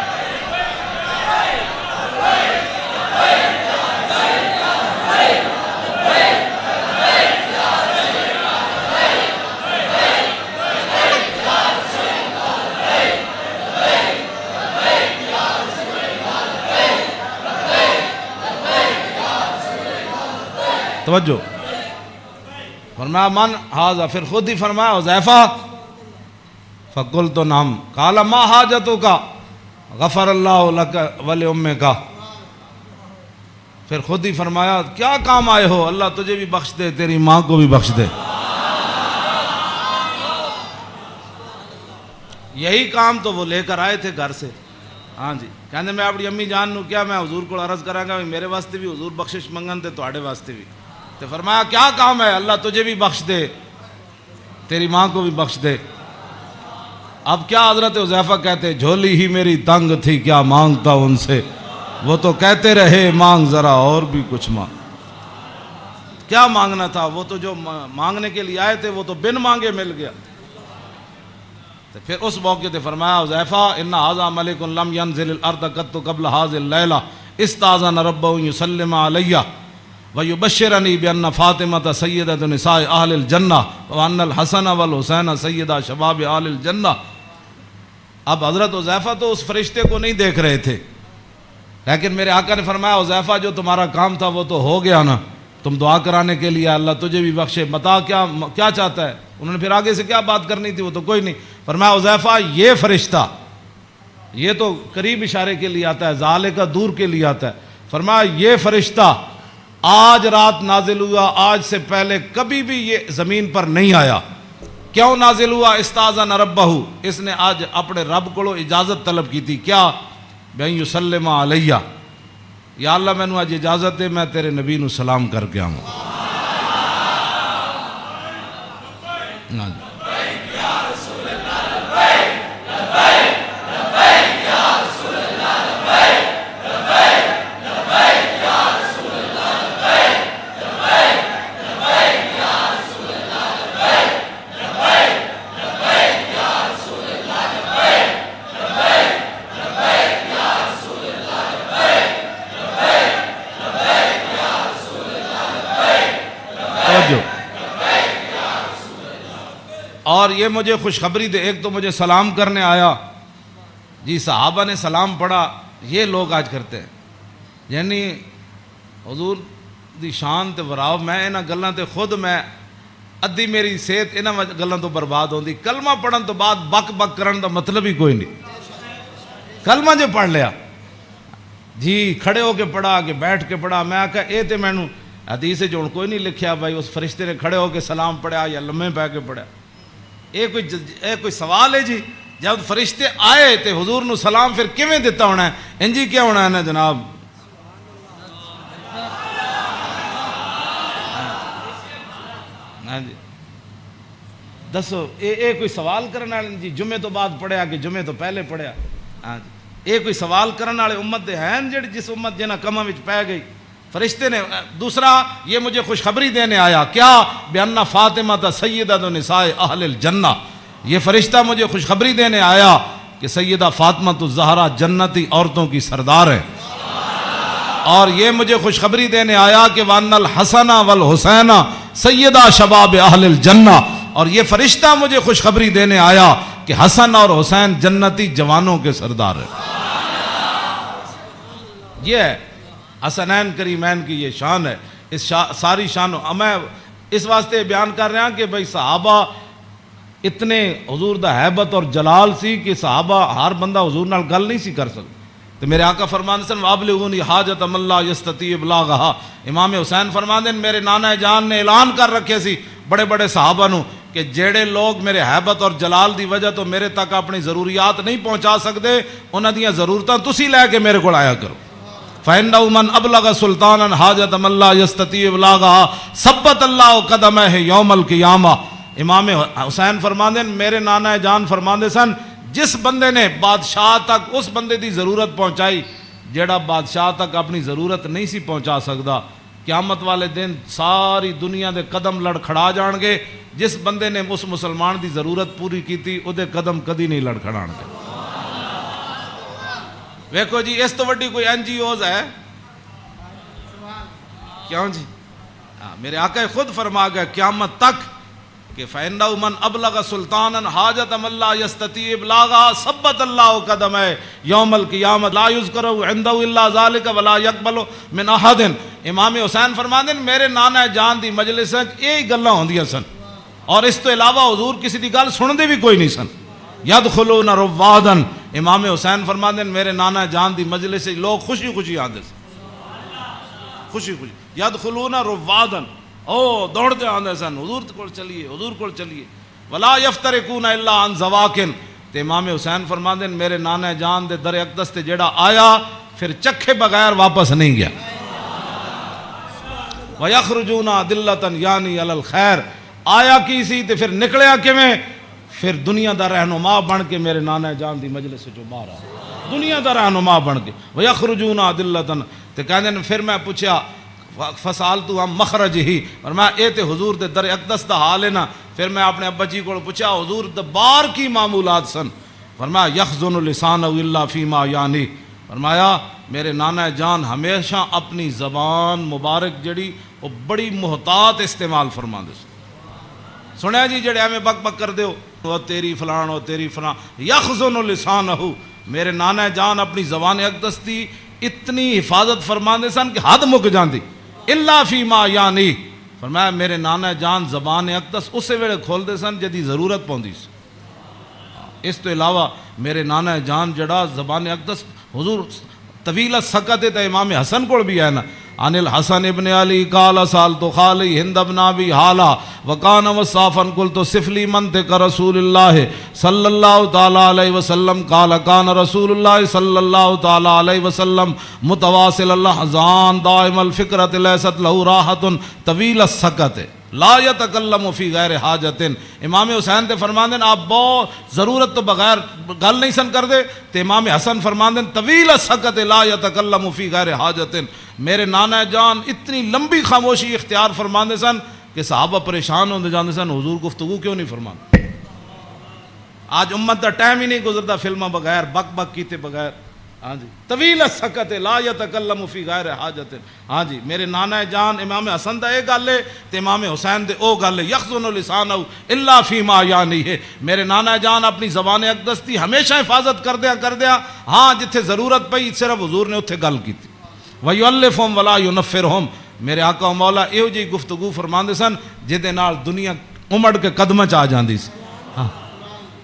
توجہ، فرمایا من ھذا، پھر خود ہی فرمایا حذیفہ، فقلت نعم، قال ما حاجتک، غفر اللہ لک ولأمک، پھر خود ہی فرمایا کیا کام آئے ہو، اللہ تجھے بھی بخش دے تیری ماں کو بھی بخش دے۔ یہی کام تو وہ لے کر آئے تھے گھر سے، ہاں جی، کہنے میں اپنی امی جان نو کیا میں حضور کو عرض کرا گا میرے واسطے بھی حضور بخشش منگن تے تواڈے واسطے بھی، تو فرمایا کیا کام ہے، اللہ تجھے بھی بخش دے تیری ماں کو بھی بخش دے۔ اب کیا حضرت حذیفہ کہتے جھولی ہی میری تنگ تھی کیا مانگتا ان سے، وہ تو کہتے رہے مانگ ذرا اور بھی کچھ مانگ، کیا مانگنا تھا، وہ تو جو مانگنے کے لیے آئے تھے وہ تو بن مانگے مل گیا۔ تو پھر اس موقع تے فرمایا حذیفہ ان ھذا ملک لم ينزل الارض قط قبل هذه الليله استاذن ربه يسلم علي ويبشرني بان فاطمه سيده نساء اهل الجنه وان الحسن والحسين سيدا شباب اهل الجنه۔ اب حضرت حذیفہ تو اس فرشتے کو نہیں دیکھ رہے تھے، لیکن میرے آقا نے فرمایا حذیفہ جو تمہارا کام تھا وہ تو ہو گیا نا، تم دعا کرانے کے لیے اللہ تجھے بھی بخشے، بتا کیا چاہتا ہے، انہوں نے پھر آگے سے کیا بات کرنی تھی وہ تو کوئی نہیں، فرمایا حذیفہ یہ فرشتہ، یہ تو قریب اشارے کے لیے آتا ہے، ذالک کا دور کے لیے آتا ہے، فرمایا یہ فرشتہ آج رات نازل ہوا، آج سے پہلے کبھی بھی یہ زمین پر نہیں آیا۔ کیوں نازل ہوا؟ استاذن ربہ، اس نے آج اپنے رب کو اجازت طلب کی تھی، کیا؟ بین یسلم علیہ، یا اللہ میں نے آج اجازت ہے میں تیرے نبی نو سلام کر کے آؤں۔ اور یہ مجھے خوشخبری دے، ایک تو مجھے سلام کرنے آیا، جی صحابہ نے سلام پڑھا، یہ لوگ آج کرتے ہیں، یعنی حضور دی شان تے وراو، میں انہاں گلاں تے خود میں ادھی میری صحت انہاں گلاں تو برباد ہوندی۔ کلمہ پڑھن تو بعد بک بک کرن دا مطلب ہی کوئی نہیں، کلمہ جو پڑھ لیا جی کھڑے ہو کے پڑھا کہ بیٹھ کے پڑھا، میں آکھا اے تے مینوں حدیث جو کوئی نہیں لکھیا بھائی اس فرشتے نے کھڑے ہو کے سلام پڑھا یا لمحے پہ کے پڑھا، اے کوئی سوال ہے جی؟ جب فرشتے آئے تے حضور نو سلام پھر کیویں دیتا ہونا ہے؟ انجی کیا ہونا ہے نا جناب؟ ہاں جی دسو، اے کوئی سوال کرنے والے جی جمعے تو بعد پڑھیا کہ جمعے تو پہلے پڑھیا؟ ہاں جی اے کوئی سوال کرنے والے امت دے ہیں جڑی جس امت جنہ کماں وچ پہ گئی؟ فرشتے نے دوسرا یہ مجھے خوشخبری دینے آیا، کیا؟ بِأَنَّ فاطمہ سیدۃ نساء اہل الجنہ، یہ فرشتہ مجھے خوشخبری دینے آیا کہ سیدہ فاطمہ الزہرا جنتی عورتوں کی سردار ہے، اور یہ مجھے خوشخبری دینے آیا کہ وَأَنَّ الْحَسَنَ وَالْحُسَيْنَ سیدہ شباب اہل الجنہ، اور یہ فرشتہ مجھے خوشخبری دینے آیا کہ حسن اور حسین جنتی جوانوں کے سردار ہے۔ یہ ہے حسنین کریمین کی یہ شان ہے، اس ساری شان میں اس واسطے بیان کر رہا ہوں کہ بھئی صحابہ اتنے حضور دا حیبت اور جلال سی کہ صحابہ ہر بندہ حضور نال گل نہیں سی کر سکتا۔ تو میرے آقا فرماندے سن وَأَبْلِغُونِی حَاجَةَ مَن لَا يَسْتَطِيعُ إِبْلَاغَهَا، امام حسین فرماندے میرے نانا جان نے اعلان کر رکھے سی بڑے بڑے صحابہ نو کہ جیڑے لوگ میرے حیبت اور جلال دی وجہ تو میرے تک اپنی ضروریات نہیں پہنچا سکتے، انہاں دیاں ضرورتاں تسی لے کے میرے کو آیا کرو۔ فَإِنَّهُ مَنْ أَبْلَغَ سُلْطَانًا حَاجَةَ مَن لَا يَسْتَطِيعُ إِبْلَاغَهَا ثَبَّتَ اللَّهُ قَدَمَيْهِ يَوْمَ الْقِيَامَةِ۔ امام حسین فرماندے میرے نانا جان فرماندے سن جس بندے نے بادشاہ تک اس بندے دی ضرورت پہنچائی جیڑا بادشاہ تک اپنی ضرورت نہیں سی پہنچا سکتا، قیامت والے دن ساری دنیا دے قدم لڑکھڑا جان گے، جس بندے نے اس مسلمان دی ضرورت پوری کی تھی او دے قدم کدی نہیں لڑکھڑان گے۔ ویکھو جی اس تو وڈی کوئی این جی اوز ہے کیوں جی؟ میرے آقا خود فرما گئے قیامت تک کہ فَإِنَّهُ مَنْ أَبْلَغَ سُلْطَانًا حَاجَةَ مَن لَا يَسْتَطِيعُ إِبْلَاغَهَا ثَبَّتَ اللَّهُ قَدَمَيْهِ يَوْمَ الْقِيَامَةِ لَا يُذْكَرُ عِندَهُ إِلَّا ذَلِكَ وَلَا يَقْبَلُ مِنْ أَحَدٍ۔ امام حسین فرماندے میرے نانا جان دی مجلس یہی گلاں ہوندیاں سن، اور اس تو علاوہ حضور کسی دی گل سندے بھی کوئی نہیں سن۔ یدخلون روادن، امام حسین فرماندے میرے نانا جان دی مجلس لوگ خوشی خوشی آندے سن، خوشی خوشی یدخلون روادن، او دوڑتے آندے سن حضور کول چلیے، حضور کول چلیے۔ ولا یفترقون الا عن زواکن، تے امام حسین فرماندے میرے نانا جان دے در اقدس تے جیڑا آیا پھر چکھے بغیر واپس نہیں گیا۔ وَيَخْرُجُونَ عَدِلَّةً یعنی علی الخیر، آیا کی سی تے پھر نکلیا کیویں؟ پھر دنیا دا رہنما بن کے میرے نانا جان دی مجلس جو باہر آیا، دنیا دا رہنما بن کے۔ وَيَخْرُجُونَ عَدِلَّةً، تے کہندے پھر میں پوچھا فَسَأَلْتُ عَن مَخْرَجِهِ، اور میں اے تے حضور دے در اقدس دا حال ہے نا۔ پھر میں اپنے ابا جی کو پوچھا حضور دا بار کی معمولات سن؟ فرمایا یخزن لسانہ الا فیما یعنی، فرمایا میرے نانا جان ہمیشہ اپنی زبان مبارک جڑی وہ بڑی محتاط استعمال فرماندے سن۔ سنیا جی جڑے ہمیں بک بک کر دیو وہ تیری فلان وہ تیری فلان، یخزن لسانہ، میرے نانا جان اپنی زبان اقدس دی اتنی حفاظت فرماندے سن کہ حد مک جاندی، الا فیما یعنی، فرمایا میرے نانا جان زبان اقدس اسے ویلے کھول دے سن جدی ضرورت پوندی سی۔ اس تو علاوہ میرے نانا جان جڑا زبان اقدس حضور طویل سکت تے امام حسن کو بھی ہے نا، عن الحسن ابن علی قال سألت خالی ہند بن ابی حالہ وکان وصافا قلت صف لی منطق رسول اللہ صلی اللہ تعالی علیہ وسلم قال کان رسول اللہ صلی اللہ تعالی علیہ وسلم متواصل الاحزان دائم الفکرۃ لیست لہ راحۃ طویل السکت لا یتکلم فی غیر حاجت. امام حسین تے فرماندے آپ بہت ضرورت تو بغیر گل نہیں سن کر دے. تے امام حسن فرماندے طویل السکت لا یتکلم فی غیر حاجت. میرے نانا جان اتنی لمبی خاموشی اختیار فرماندے سن کہ صحابہ پریشان ہوندے جاندے سن حضور گفتگو کیوں نہیں فرماندے. آج امت دا ٹائم ہی نہیں گزرتا فلماں بغیر بک بک کیتے بغیر. ہاں جی طویل السکت لا یتکلم فی غیر حاجت. ہاں جی میرے نانا جان امام حسن دا اے گل ہے تے امام حسین دے او گل ہے یخزن لسانہ الا فیما یعنی ہے. میرے نانا جان اپنی زبان اقدس دی ہمیشہ حفاظت کر دیا. ہاں جتھے ضرورت پئی صرف حضور نے اتھے گل کیتی. وَيُؤَلِّفُهُمْ وَلَا يُنَفِّرُهُمْ. میرے آقا و مولا ایہو جی گفتگو فرماندے سن جہدے نال دنیا امڑ کے قدماں چ آ جاندی سی.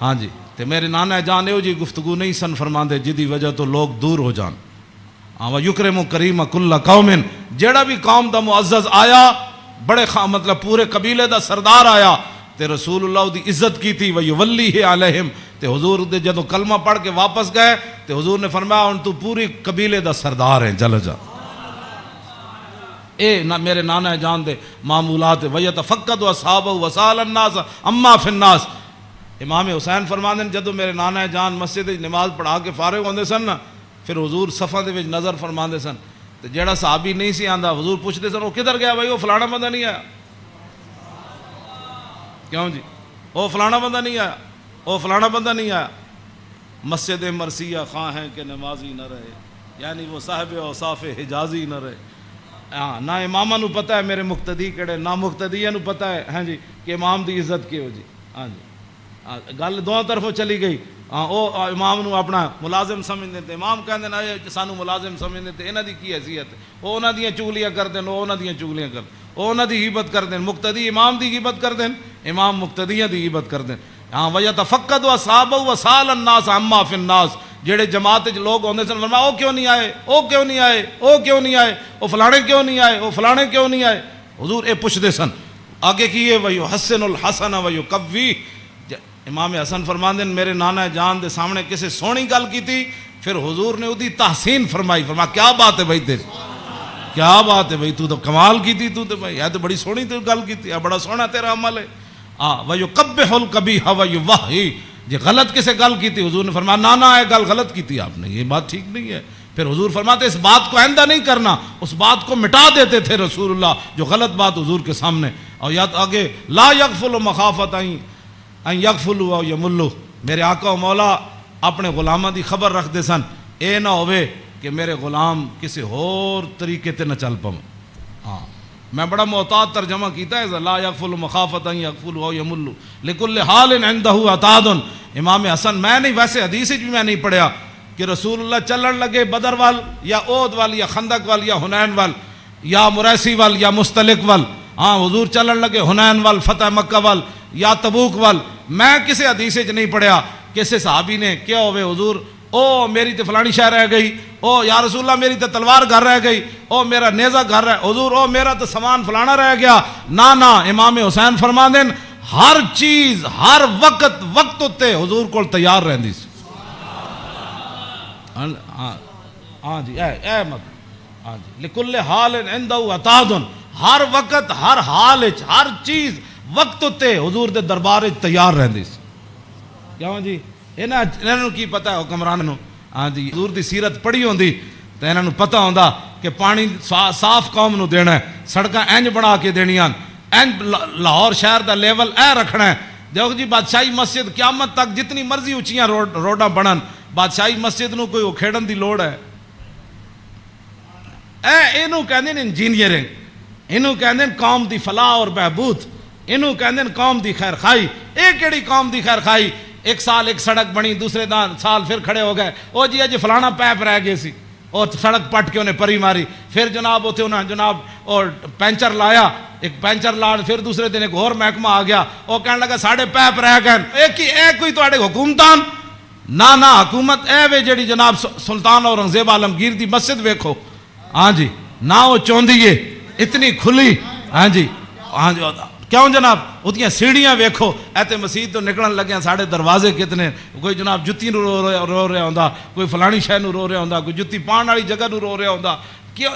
ہاں جی تے میرے نانا جان ایہو جی گفتگو نہیں سن فرماندے جدی وجہ تو لوگ دور ہو جان. وَيُكْرِمُ كَرِيمَ كُلَّ قَوْمٍ. جیڑا بھی قوم دا معزز آیا بڑے مطلب پورے قبیلے دا سردار آیا تے رسول اللہ دی عزت کی تھی. وَيُوَلِّهِ عَلَيْهِمْ. تے حضور دے جدو کلمہ پڑھ کے واپس گئے تے حضور نے فرمایا ہن تو پوری قبیلے دا سردار ہے چل جا. اے میرے نانا جان دے معمولات. وَيَتَفَقَّدُ أَصْحَابَهُ وَسَأَلَ النَّاسَ عَمَّا فِي النَّاسِ. امام حسین فرماندے جدو میرے نانا جان مسجد نماز پڑھا کے فارغ ہوندے سن نا پھر حضور صفاں دے وچ نظر فرماندے سن تے جیڑا صحابی نہیں سی آندا حضور پوچھدے سن وہ کدھر گیا بھائی وہ فلانا بندہ نہیں آیا. کیوں جی وہ فلانا بندہ نہیں آیا وہ فلانا بندہ نہیں آیا. مسجد مرثیہ خواہ ہیں کہ نمازی نہ رہے یعنی وہ صاحب اوصاف حجازی نہ رہے. ہاں نہ امامہ نو پتہ ہے میرے مقتدی کہڑے نہ مقتدیہ نو پتہ ہے ہاں جی کہ امام دی عزت کیو جی. ہاں جی گل دونوں طرفوں چلی گئی. ہاں وہ امام نو اپنا ملازم سمجھتے تھے. امام کہندے نا سانو ملازم سمجھتے تھے انہاں دی کی حیثیت وہ انہاں دیاں چگلیاں کردے وہ انہاں دیاں چگلیاں کردے وہ انہاں دی غیبت کردے. مقتدی امام دی غیبت کردے امام مقتدیاں دی غیبت کردے. ہاں وَيَتَفَقَّدُ أَصْحَابَهُ وَسَأَلَ النَّاسَ عَمَّا فِي النَّاسِ. جڑے جماعت وچ لوگ ہوندے سن فرمایا او کیوں نہیں آئے او کیوں نہیں آئے او کیوں نہیں آئے او فلانے کیوں نہیں آئے او فلانے کیوں نہیں آئے. حضور اے پوچھدے سن. آگے کیے وَيُحَسِّنُ الْحَسَنَ وَيُقَوِّي. امام حسن فرماندے میرے نانا جان دے سامنے کسی سونی گل کی تھی پھر حضور نے اودی تحسین فرمائی. فرمایا کیا بات ہے بھائی تیری کیا بات ہے بھائی تو کمال کی تھی تو بھائی یہ تو بڑی سونی تو گل کی تھی بڑا سونا تیرا عمل ہے. وَيُقَبِّحُ الْقَبِيحَ وَيُوَحِّي. جی غلط کسے گل کی تھی حضور نے فرمایا نانا یہ گل غلط کی تھی آپ نے یہ بات ٹھیک نہیں ہے. پھر حضور فرماتے اس بات کو آئندہ نہیں کرنا اس بات کو مٹا دیتے تھے رسول اللہ جو غلط بات حضور کے سامنے. اور یاد آگے لا یغفل مخافت ان یغفلوا او یملوا. میرے آقا و مولا اپنے غلاماں دی خبر رکھ دے سن اے نہ ہوئے کہ میرے غلام کسی اور طریقے تے نہ چل پاؤں. ہاں میں بڑا محتاط ترجمہ کیتا ہے لا یغفل مخافت ان یغفلوا او یملوا لکل حال عنده عتاد. امام حسن میں نہیں ویسے حدیث بھی میں نہیں پڑھیا کہ رسول اللہ چلن لگے بدر وال یا احد وال یا خندق وال یا حنین وال یا مریسی وال یا مستلق وال. ہاں حضور چلن لگے حنین وال فتح مکہ وال یا تبوک وال. میں کسی حدیث وچ نہیں پڑھیا کسی صحابی نے کیا ہوئے حضور او میری تے فلانی شے رہ گئی او یا رسول اللہ میری تے تلوار گھر رہ گئی او میرا نیزہ گھر رہ حضور او میرا تے سامان فلانا رہ گیا. نا امام حسین فرماندے ہر چیز ہر وقت تے حضور کول تیار رہندی سی. ہاں جی اے مت ہاں جی لکل حال عنده عتاد. ہر وقت ہر حال وچ ہر چیز وقت تے حضور دے دربار وچ تیار رہندی سی. کیوں جی انہاں نوں کی پتہ ہے حکمران نوں. ہاں جی حضور دی سیرت پڑھی ہوندی تے انہاں نوں پتہ ہوندا کہ پانی صاف قوم نوں دینا ہے سڑکاں انج بنا کے دینیاں انج لاہور شہر دا لیول اے رکھنا ہے. دیکھو جی بادشاہی مسجد قیامت تک جتنی مرضی اونچیاں روڈاں بنن بادشاہی مسجد نوں کوئی کھیڑن دی لوڑ ہے اے اینوں کہندے نے انجینئرنگ اینوں کہندے قوم دی فلاح اور بہبود اینوں کہندے قوم دی خیر خائی. اے کیڑی قوم دی خیر خائی ایک سال ایک سڑک بنی دوسرے سال پھر کھڑے ہو گئے او جی اج فلانا پیپ رہ گئے سی اور سڑک پٹ کے انہیں پری ماری پھر جناب اتنے انہیں جناب اور پینچر لایا ایک پینچر لا پھر دوسرے دن ایک اور محکمہ آ گیا وہ کہنے لگا ساڑھے پیپ رہ گئے اے کوئی تواڈے حکومتان نہ حکومت اے وے جڑی جناب سلطان اورنگزیب عالمگیر دی مسجد ویکھو. ہاں جی نہ وہ چوندی ہے اتنی کھلی. ہاں جی ہاں جی کیوں جناب وہ سیڑھیاں ویکھو ایتے مسیح تو نکلن لگے ساڑھے دروازے کتنے, کوئی جناب جتی نو رو رہا ہوندا, کوئی فلانی شے نو رو رہا ہوندا, کوئی جتی پان والی جگہ نو رو رہا ہوندا. کیوں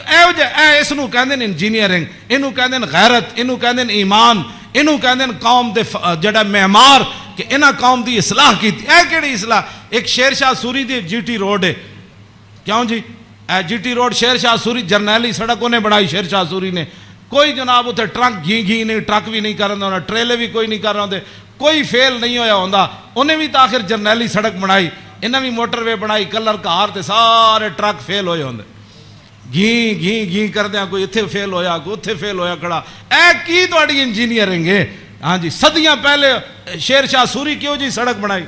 اس نو کہندے نے انجینئرنگ, اینو کہندے نے غیرت, اینو کہندے نے ایمان, اینو کہندے نے قوم دے جڑا معمار کہ انہاں قوم دی اصلاح کیتی. اے کیڑی اصلاح؟ ایک شیر شاہ سوری دی جی ٹی روڈ ہے. کیوں جی اے جی ٹی روڈ شیر شاہ سوری جرنیلی سڑک انہیں بنائی شیر شاہ سوری نے. کوئی جناب اتنے ٹرک گھی نہیں, ٹرک بھی نہیں کر رہا ہونا, ٹریلے بھی کوئی نہیں کر رہے ہوندے, کوئی فیل نہیں ہویا ہوندا. انہیں بھی تاخر جرنیلی سڑک بنائی, انہیں بھی موٹر وے بنائی, کلر کار تے سارے ٹرک فیل ہوئے ہوندے. گھی کردیا کوئی اتھے فیل ہویا, کوئی اتھے فیل ہویا کھڑا. اے کی تہاڈی انجینئرنگ ہے؟ ہاں جی صدیاں پہلے شیر شاہ سوری کیوں جی سڑک بنائی؟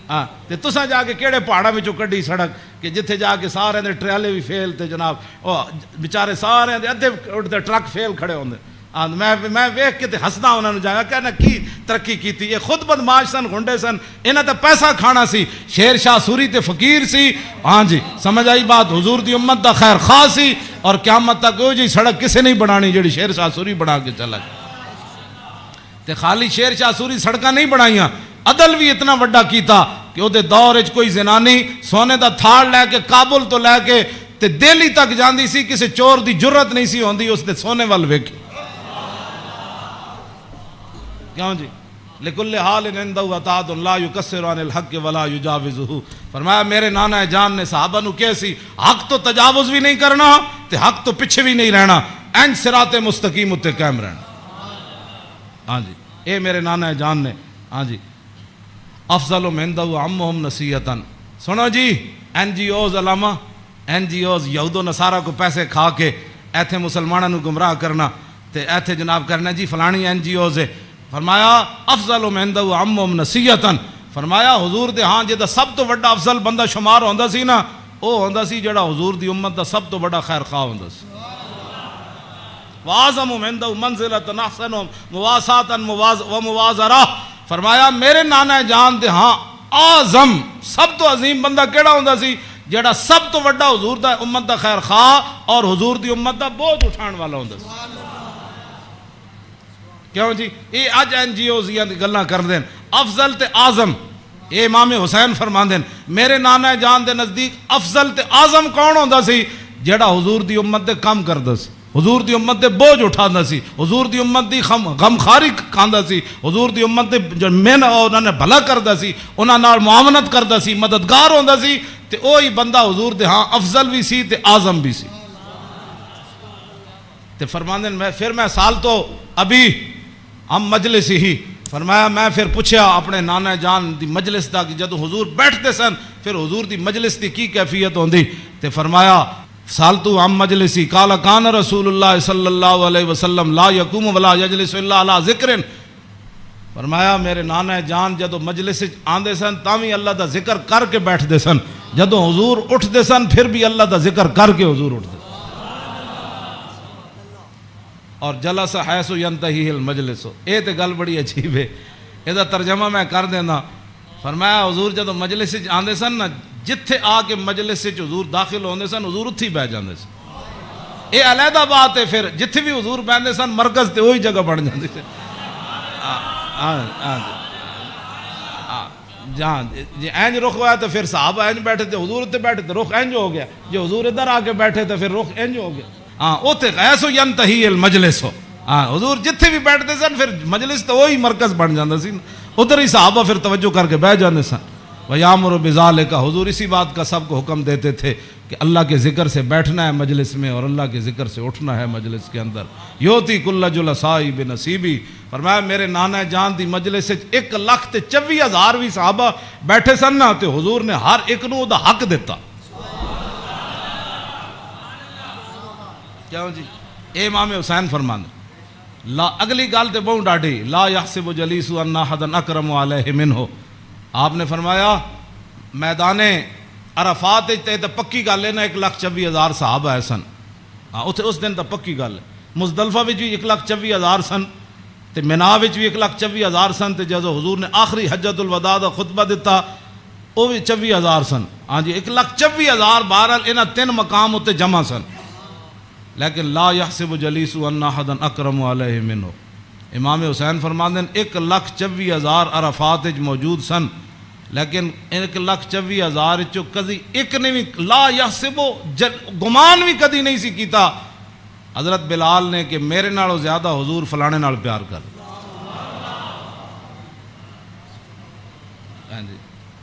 ہاں تے تساں جا کے کیڑے پہاڑاں وچوں کڈی سڑک کہ جتھے جا کے سارے دے ٹریلے بھی فیل تے جناب او بیچارے سارے دے ادھے اٹھتے ٹرک فیل کھڑے ہوندے. میں ویکھ کے تے ہسدا انہاں نوں جاگا کہنا کی ترقی کیتی. یہ خود بدماش سن, گھنڈے سن, انہاں تے پیسہ کھانا سی. شیر شاہ سوری تے فقیر سی. ہاں جی سمجھ آئی بات, حضور دی امت دا خیر خواہ سی, اور قیامت تک او جی سڑک کسے نہیں بنانی جڑی شیر شاہ سوری بنا کے چلا گیا. تے خالی شیر شاہ سوری سڑکاں نہیں بنائیاں, عدل بھی اتنا وڈا کیتا کہ وہ دور وچ کوئی زنانی سونے دا تھاڑ لے کے کابل تو لے کے تے دہلی تک جاندی سی, کسی چور دی جرت نہیں سی ہوندی اس دے سونے وال ویکھی. کیوں جی لکل حال عندہ عطاۃ لا یکسر عن الحق ولا یجاوزہ. فرمایا میرے نانا جان نے صحابہ نو کہسی حق تو تجاوز بھی نہیں کرنا تے حق تو پیچھے بھی نہیں رہنا, این صراط مستقیم اتے قائم رہنا. ہاں جی اے میرے نانا جان نے. ہاں جی افضل عندہ عمہم نصیحتاً. سنو جی این جی اوز علامہ, این جی اوز یہود و نصارہ کو پیسے کھا کے ایتھے مسلمانوں نو گمراہ کرنا تے ایتھے جناب کرنا جی فلانی این جی اوز ہے. فرمایا افضل عندہ عمہم نصیحتاً. فرمایا حضور دے ہاں جے دا سب تو بڑا افضل بندہ شمار ہوندا سی نا, او ہوندا سی جڑا حضور دی امت دا سب تو بڑا خیر خواہ ہوندا سی. وَأَعْظَمُ عِندَهُ مَنزِلَةً أَحْسَنُهُمْ مُوَاسَاةً وَمُوَازَرَةً. فرمایا میرے نانا جان دے ہاں اعظم سب تو عظیم بندہ کیڑا ہوندا سی جڑا سب تو بڑا حضور دا امت دا خیر خواہ اور حضور دی امت دا بوجھ اٹھان والا ہوندا سی. کیوں جی یہ اج این جی اوز دی گلاں کردے افضل تے اعظم. یہ امام حسین فرماندے میرے نانا جان دے نزدیک افضل تے اعظم کون ہوندا سی جڑا حضور دی امت دے کام کردا سی, حضور دی امت دے بوجھ اٹھاندا سی, حضور دی امت دی غمخاری کھاندا سی, حضور دی امت دے جو محنت انہاں نے بھلا کردا سی, انہاں نال معاونت کردا سی, مددگار ہوندا سی. تے اوہی بندہ حضور دے ہاں افضل بھی سی تے اعظم بھی سی. تے فرماندے پھر میں سال تو ابھی ہم مجلس ہی. فرمایا میں پھر پوچھا اپنے نانا جان دی مجلس دا کہ جدو حضور بیٹھتے سن پھر حضور دی مجلس دی کی کیفیت ہوندی. تے فرمایا سالتو عن مجلسی قال کان رسول اللہ صلی اللہ علیہ وسلم لا یقوم ولا یجلس الا علی ذکر. فرمایا میرے نانا جان جدو مجلس آندے سن تاوی اللہ دا ذکر کر کے بیٹھتے سن, جدو حضور اٹھتے سن پھر بھی اللہ دا ذکر کر کے حضور اٹھتے. اور جلس حیث ینتہی المجلس. اے تے گل بڑی عجیب ہے, اے دا ترجمہ میں کر دینا. فرمایا حضور جدو مجلس آندے سن نا جتھے آ کے مجلس حضور داخل ہوندے سن حضور اتھی بیٹھ جاندے سن. اے علیحدہ بات ہے, پھر جتھے بھی حضور بیٹھتے سن مرکز تے وہی جگہ بن جاندی سی. جان جی اینج رخ ہوا تو پھر صحابہ اینج بیٹھے تھے, حضور اتنے بیٹھے تو رخ اینج ہو گیا, جو حضور ادھر آ کے بیٹھے تھے پھر رخ اینج ہو گیا. ہاں اوتے غیث ینتہی المجلس ہو. ہاں حضور جتھے بھی بیٹھتے سن پھر مجلس تو وہی مرکز بن جاتا سی, ادھر ہی صحابہ پھر توجہ کر کے بیٹھ جاتے سن. وَيَأْمُرُ بِذَلِكَ. حضور اسی بات کا سب کو حکم دیتے تھے کہ اللہ کے ذکر سے بیٹھنا ہے مجلس میں اور اللہ کے ذکر سے اٹھنا ہے مجلس کے اندر. یوتی کل جلسائی بنصیبی. فرمایا میرے نانا جان دی مجلس 1,24,000 بھی صحابہ بیٹھے سن نا تے حضور نے ہر ایک نو دا حق دیتا. کیوں جی اے امام حسین فرماندے لا اگلی گل تے بہت ڈاڈی لا یحسب جلیس ان احد اکرم علیہ منہ. آپ نے فرمایا میدان عرفات تے پکی گل ہے نا 1,24,000 صحابہ ہے سن. ہاں اس دن تو پکی گل ہے. مزدلفہ وچ بھی 1,24,000 سن تے منا وچ بھی 1,24,000 سن تے جدو حضور نے آخری حجۃ الوداع دا خطبہ دیتا وہ بھی 24,000 سن. ہاں جی 1,24,000 بہرحال انہاں 3 مقام اتنے جمع سن. لیکن لا یحسب جلیس ان احدا اکرم علیہ منہ. امام حسین فرماندے 1,24,000 عرفات وچ موجود سن، لیکن 1,24,000 چوں کدی ایک نے بھی لا یحسب گمان بھی کدی نہیں سی کیتا حضرت بلال نے کہ میرے نالوں زیادہ حضور فلانے نال پیار کر.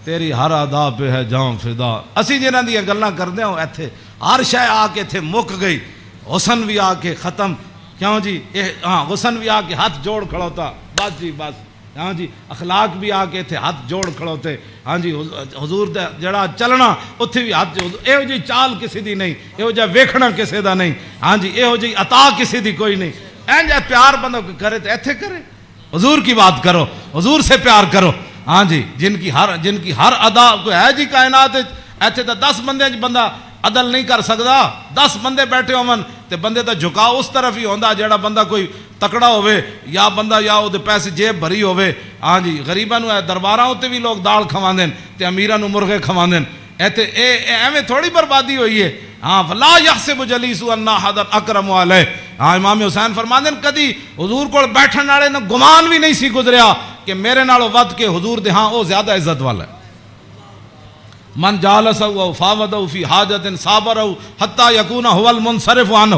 تیری ہر ادا پہ ہے جاں فدا. اسی جنہاں دی گلاں کردے ہوں ایتھے ہر شے آ کے ایتھے مک گئی، حسن بھی آ کے ختم. کیوں جی ہاں حسن بھی آ کے ہاتھ جوڑ کھڑوتا، بس جی بس. ہاں جی اخلاق بھی آ کے اتنے ہاتھ جوڑ کھڑوتے. ہاں جی حضور دا جڑا چلنا اتنے بھی ہاتھ یہو جی چال کسی دی نہیں، یہو جا ویکھنا کسی دا نہیں. ہاں جی یہو جی عطا کسی دی کوئی نہیں. این جا پیار بندہ کرے تو ایتھے کرے. حضور کی بات کرو، حضور سے پیار کرو. ہاں جی جن کی ہر ادا کوئی ہے جی کائنات ایتھے تو 10 بندے بندہ عدل نہیں کر سکتا. 10 بندے بیٹھے ہون تے بندے دا جھکاؤ اس طرف ہی ہوندا جڑا بندہ کوئی تکڑا ہوئے یا بندہ یا وہ پیسے جیب بھری ہوئے. ہاں جی غریباں نو درباراں تے بھی لوگ دال کھواندے تے امیراں نو مرغے کھواندے. ایتھے ایویں تھوڑی بربادی ہوئی ہے. ہاں فلا یحسب جلیس ان احدا اکرم علیہ. ہاں امام حسین فرماندے کدی حضور کول بیٹھن والے نو گمان بھی نہیں سی گزریا کہ میرے نالوں ود کے حضور دے ہاں او زیادہ عزت والا ہے. من جالسہ و فاوضہ فی حاجت صابرہ حتی یکون هو المنصرف عنہ.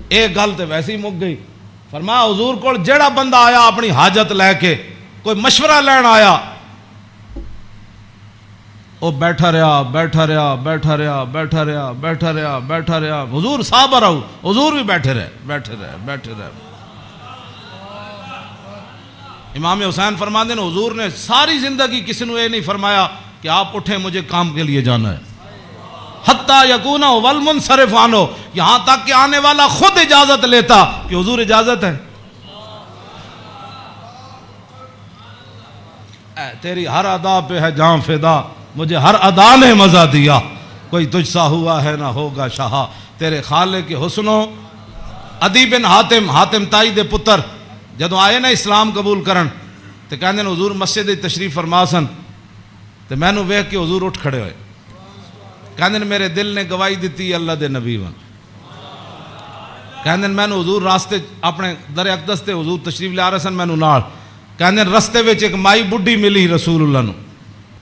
ایک گل تے ویسے ہی مک گئی. فرمایا حضور کو جیڑا بندہ آیا اپنی حاجت لے کے کوئی مشورہ لین آیا وہ بیٹھا رہا بیٹھا رہا بیٹھا رہا بیٹھا رہا بیٹھا رہا بیٹھا رہا. حضور صابر رہو، حضور بھی بیٹھے رہے بیٹھے رہے بیٹھے رہے. امام حسین فرماندے ہیں حضور نے ساری زندگی کسی نے یہ نہیں فرمایا کہ آپ اٹھیں مجھے کام کے لیے جانا ہے. حتیٰ یکون والمنصرف عنہ، یہاں تک کہ آنے والا خود اجازت لیتا کہ حضور اجازت ہے. تیری ہر ادا پہ ہے جاں فدا، مجھے ہر ادا نے مزہ دیا، کوئی تجھ سا ہوا ہے نہ ہوگا شاہ. تیرے خالق کے حسنوں. عدی بن حاتم تائی دے پتر جدوں آئے نا اسلام قبول کرن تے کہندے نے حضور مسجد تشریف فرما سن تے میں نو ویکھ کے حضور اٹھ کھڑے ہوئے. کہندے میرے دل نے گواہی دیتی اللہ دے نبی ون. کہندے میں نو حضور راستے اپنے در اقدس تے حضور تشریف لے آ رہے سن میں نو نال. کہندے رستے وچ ایک مائی بڈھی ملی رسول اللہ نو.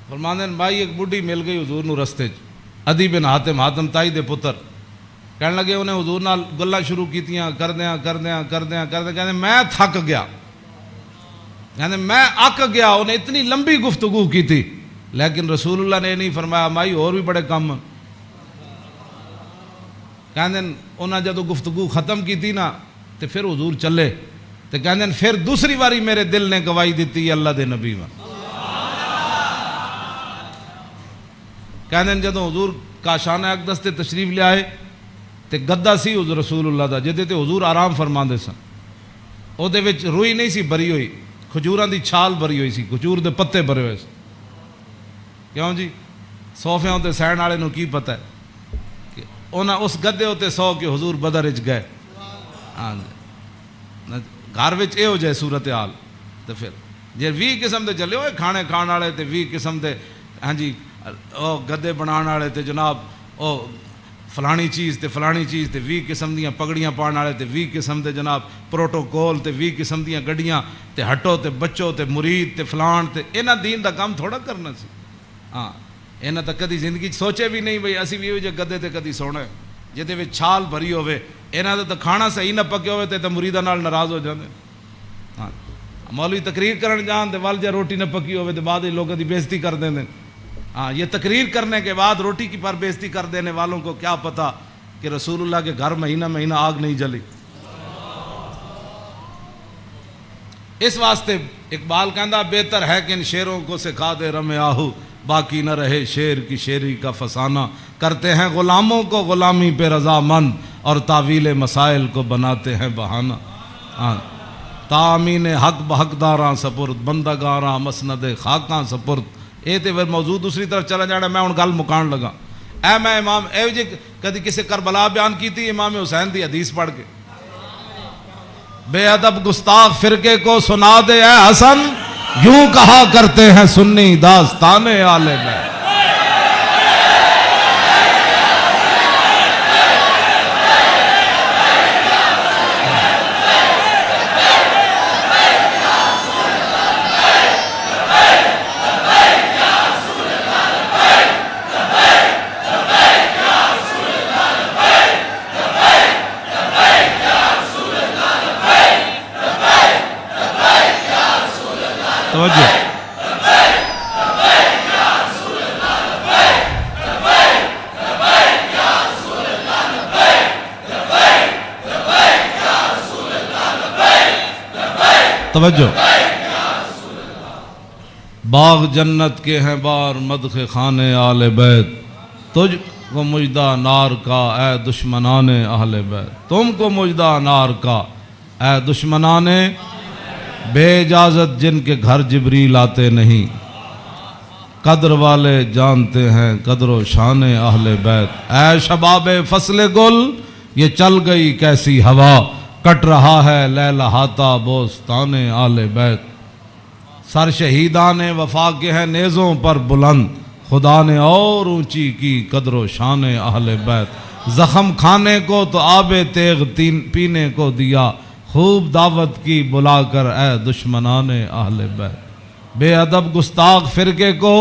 فرماندے مائی ایک بڈھی مل گئی حضور نو رستے چ. عدی بن حاتم تائی دے پتر کہنے لگے انہیں حضور نال گلاں شروع کیتیاں کردیاں کہندے میں تھک گیا. کہندے میں اک گیا. انہیں اتنی لمبی گفتگو کی تھی لیکن رسول اللہ نے نہیں فرمایا مائی اور بھی بڑے کم. کہندے انہاں جدو گفتگو ختم کی تھی نا تو پھر حضور چلے تو کہندے پھر دوسری باری میرے دل نے گواہی دیتی اللہ دے نبی ون. کہندے جدو حضور کاشانہ اقدس تے تشریف لے آئے تے گدا سی حضور رسول اللہ دا جدے تے حضور آرام فرماندے سن. او دے وچ روئی نہیں سی بری ہوئی، کھجوراں دی چھال بری ہوئی سی، کھجور دے پتے بھرے ہوئے سی. کیوں جی صوفیاں تے سہن والے نو کی پتہ ہے کہ انہاں اس گدے ہوتے سو کے حضور بدر وچ گئے. ہاں گھر وچ اے ہو جائے صورتحال تو پھر جے 20 قسم دے چلے ہوئے کھانے کھان والے تے 20 قسم دے ہاں جی او گدے بنان والے تے جناب او فلانی چیز تے فلانی چیز تے 20 قسم دیاں پگڑیاں پان والے تے 20 قسم دے جناب پروٹوکول تے 20 قسم دیاں گڈیاں تے ہٹو تے بچو تے مرید تے فلان تے انہاں دین دا کام تھوڑا کرنا سی. ہاں انہاں تا کدی زندگی سوچے بھی نہیں بھئی اسی بھی جے گدے تے کدی سونا ہے جہدے وچ چھال بھری ہوے. انہاں دا تے کھانا صحیح نہ پکے ہوے تے مریداں نال ناراض ہو جاندے. ہاں مولوی تقریر کرن جان تے ول جے روٹی نہ پکی ہوے تے بعد لوگوں دی بےزتی کر دیندے. ہاں یہ تقریر کرنے کے بعد روٹی کی پر بےزتی کر دینے والوں کو کیا پتہ کہ رسول اللہ کے گھر مہینہ آگ نہیں جلی. اس واسطے اقبال کہندا بہتر ہے کہ ان شیروں کو سکھا دے رم آہو باقی نہ رہے شیر کی شیری کا فسانہ. کرتے ہیں غلاموں کو غلامی پہ رضامند اور تعویل مسائل کو بناتے ہیں بہانہ. ہاں تامین حق بحقداراں سپرد بندگاراں مسند خاکاں سپرد. یہ تو موضوع دوسری طرف چلا جانا. میں ہوں گل مکان لگا. میں امام اے جی کدی کسی کربلا بیان کی تھی امام حسین دی حدیث پڑھ کے بے ادب گستاخ فرقے کو سنا دے اے حسن یوں کہا کرتے ہیں سنی داستان آل بیت. توجہ، باغ جنت کے ہیں بار مدح خانے آل بیت، تجھ کو مجدہ نار کا اے دشمنان اہل بیت، تم کو مجدہ نار کا اے دشمنان بے اجازت جن کے گھر جبریل آتے نہیں، قدر والے جانتے ہیں قدر و شان اہل بیت، اے شباب فصل گل یہ چل گئی کیسی ہوا، کٹ رہا ہے لہلہاتا بوستان اہل بیت، سر شہیدان وفا کے ہیں نیزوں پر بلند، خدا نے اور اونچی کی قدر و شان اہل بیت، زخم کھانے کو تو آب تیغ پینے کو دیا، خوب دعوت کی بلا کر اے دشمنان اہل بیت، بے ادب گستاخ فرقے کو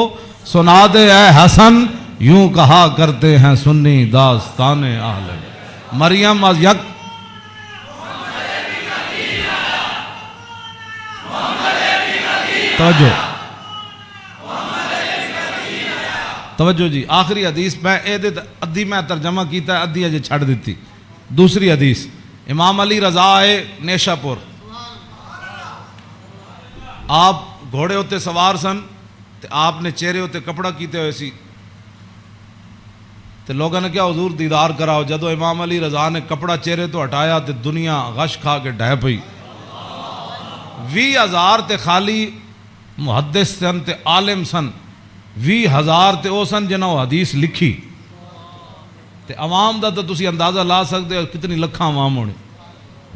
سنا دے اے حسن، یوں کہا کرتے ہیں سنی داستان اہل بیت، مریم از یک توجہ جی، آخری حدیث میں ادھی میں ترجمہ کیتا ہے، ادھی اجے چھڑ دیتی۔ دوسری حدیث، امام علی رضا ہے نیشا پور، آپ گھوڑے ہوتے سوار سن تے آپ نے چہرے ہوتے کپڑا کیتے ہوئے سی تے لوگوں نے کیا حضور دیدار کراؤ، جدو امام علی رضا نے کپڑا چہرے تو ہٹایا تے دنیا غش کھا کے ڈھہ پئی، 20,000 تے خالی محدث سن تے عالم سن، 20,000 تے او سن جنہوں حدیث لکھی تے عوام دا تو تسی اندازہ لا سکتے ہو کتنی لکھاں عوام ہونے،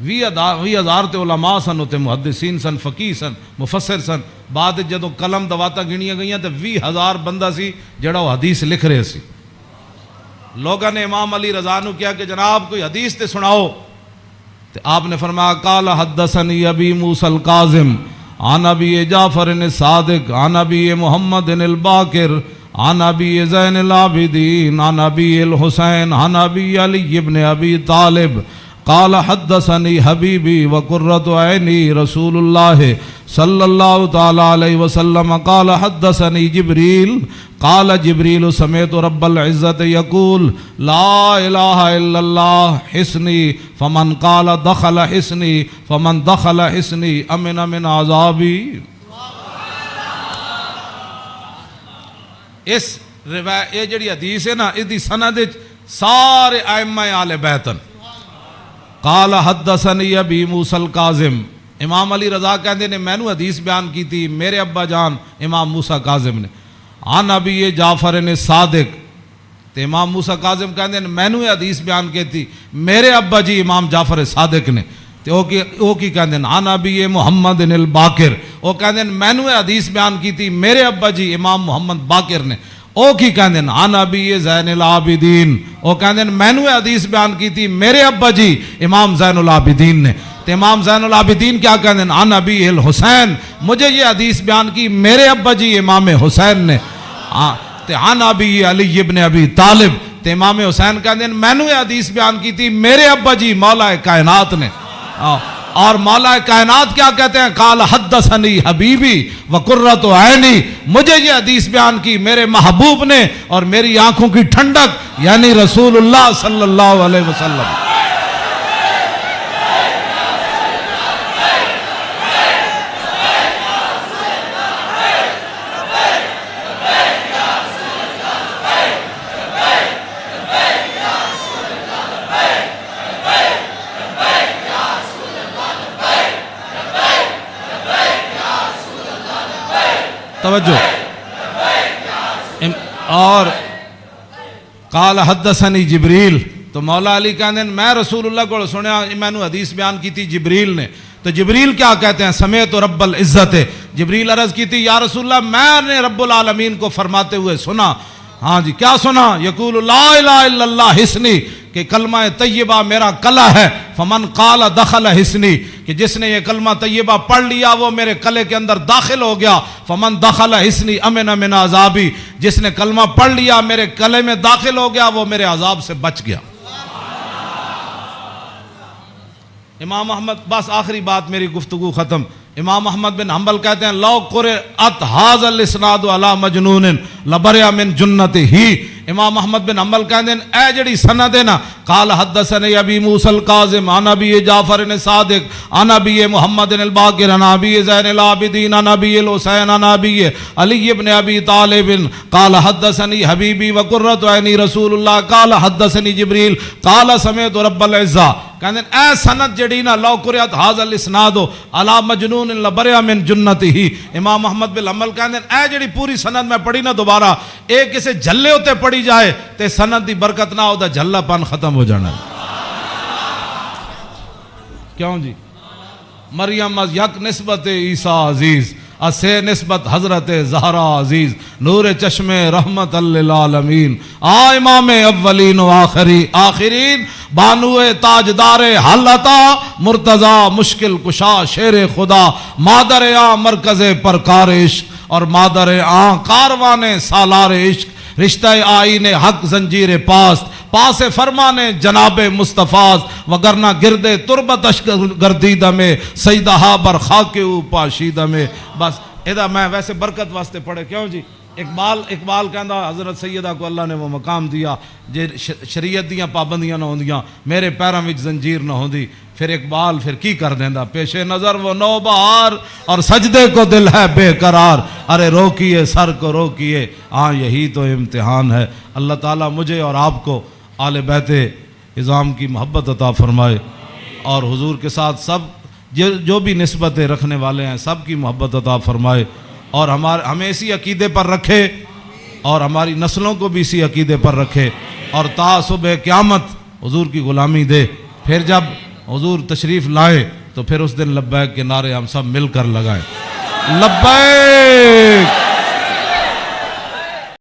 20,000 تے علماء سن ہوتے، محدثین سن، فقیہ سن، مفسر سن، بعد جدو قلم دواتا گنیاں گئیاں تے 20,000 بندہ سی جڑا وہ حدیث لکھ رہے سی۔ لوگوں نے امام علی رضا نو کیا کہ جناب کوئی حدیث تے سناؤ، تے آپ نے فرمایا قال حدثنی ابی موسیٰ القاظم عن ابی جعفر الصادق عن ابی محمد الباقر عن ابی زین العابدین عن ابی الحسین عن ابی علی ابن ابی طالب قال حدثنی حبیبی وقرۃ عینی رسول اللہ صلی اللہ تعالی علیہ وسلم قال حدثنی جبریل قال جبریل سمعت رب العزت یقول لا الہ الا اللہ حسنی فمن قال دخل حسنی فمن دخل حسنی امن من عذابی۔ اس روایت یہ جڑی حدیث ہے نا اس دی سند سارے ائمہ اہل بیت، قال حدثنی ابی موسیٰ القاظم، امام علی رضا کہندے نے میں نو حدیث بیان کی تھی میرے ابا جان امام موسیٰ کاظم نے، عن ابی جعفر صادق، تے امام موسیٰ کاظم کہندے نے میں نو حدیث بیان کی تھی میرے ابا جی امام جعفر صادق نے، تے او کی کہندے نے عن ابی محمد الباقر، او کہندے نے میں نو حدیث بیان کی تھی میرے ابا جی امام محمد باقر نے، او کی کہندے نے عن ابی زین العابدین، او کہندے نے میں نو حدیث بیان کی تھی میرے ابا جی امام زین العابدین نے، تے امام زین العابدین کیا کہندے ہیں عن ابی الحسین، مجھے یہ حدیث بیان کی میرے ابا جی امام حسین نے، تے عن ابی علی ابن ابی طالب، تے امام حسین کہندے ہیں میں نے یہ حدیث بیان کی تھی میرے ابا جی مولا کائنات نے، اور مولا کائنات کیا کہتے ہیں قال حدثنی حبیبی وقرۃ عینی، مجھے یہ حدیث بیان کی میرے محبوب نے اور میری آنکھوں کی ٹھنڈک یعنی رسول اللہ صلی اللہ علیہ وسلم۔ توجہ، اور قال حدثنی جبریل، تو مولا علی کہتے ہیں میں رسول اللہ کو سنیا، میں نے حدیث بیان کی تھی جبریل نے، تو جبریل کیا کہتے ہیں سمیت رب العزت، جبریل عرض کی تھی یا رسول اللہ میں نے رب العالمین کو فرماتے ہوئے سنا، ہاں جی کیا سنا، یقول لا الہ الا اللہ حسنی، کہ کلمہ طیبہ میرا کلا ہے، فمن قال دخل حسنی، کہ جس نے یہ کلمہ طیبہ پڑھ لیا وہ میرے کلے کے اندر داخل ہو گیا، فمن دخل حسنی امن من عذابی، جس نے کلمہ پڑھ لیا میرے کلے میں داخل ہو گیا وہ میرے عذاب سے بچ گیا۔ امام احمد، بس آخری بات میری گفتگو ختم، امام احمد بن حنبل کہتے ہیں لو قرأت ھذا الاسناد علی مجنون لبرئ من جنتہ، امام احمد بن حنبل کہندے اے جڑی سند ہے نا قال حدثني ابي موسى الكاظم عن ابي جعفر الصادق عن ابي محمد الباقر عن ابي زين العابدين عن ابي الحسين عن ابي علي بن ابي طالب قال حدثني حبيبي وقرة عيني رسول الله قال حدثني جبريل قال سمعت رب العزة کہندے اے سند جڑی نا لو قرات هذا الاسناد على مجنون لبرئ من جنته امام احمد بن حنبل کہندے اے جڑی پوری سند میں پڑھی نا دوبارہ اے کسے جھلے ہوتے پڑھی جائے تے سند دی برکت نہ ہو دا جھلا پن ختم ہو جانا کیوں جی مریم از یک نسبت عیسیٰ عزیز اسے نسبت حضرت زہرا عزیز نور چشم رحمت للعالمین امام اولین و آخرین بانو تاجدار حالتا مرتضی مشکل کشا شیر خدا مادر مرکز پرکار عشق اور مادر کاروان سالار عشق رشتہ آئین حق زنجیر پاس فرمان جناب مصطفیٰ وگرنہ گردے تربتش گردیدہ میں سیدہا برخاک پاشیدہ میں بس ادا میں ویسے برکت واسطے پڑھے کیوں جی اقبال کہندا حضرت سیدہ کو اللہ نے وہ مقام دیا جے شریعت دیاں پابندیاں نہ ہوندیاں میرے پیراں وچ زنجیر نہ ہوندی پھر اقبال پھر کی کر دیندا پیش نظر وہ نو بہار اور سجدے کو دل ہے بے قرار ارے روکیے سر کو روکیے ہاں یہی تو امتحان ہے اللہ تعالیٰ مجھے اور آپ کو آل بیت اعظام کی محبت عطا فرمائے اور حضور کے ساتھ سب جو بھی نسبتیں رکھنے والے ہیں سب کی محبت عطا فرمائے اور ہمیں اسی عقیدے پر رکھے اور ہماری نسلوں کو بھی اسی عقیدے پر رکھے اور تا صبح قیامت حضور کی غلامی دے پھر جب حضور تشریف لائے تو پھر اس دن لبیک کے نعرے ہم سب مل کر لگائیں لبیک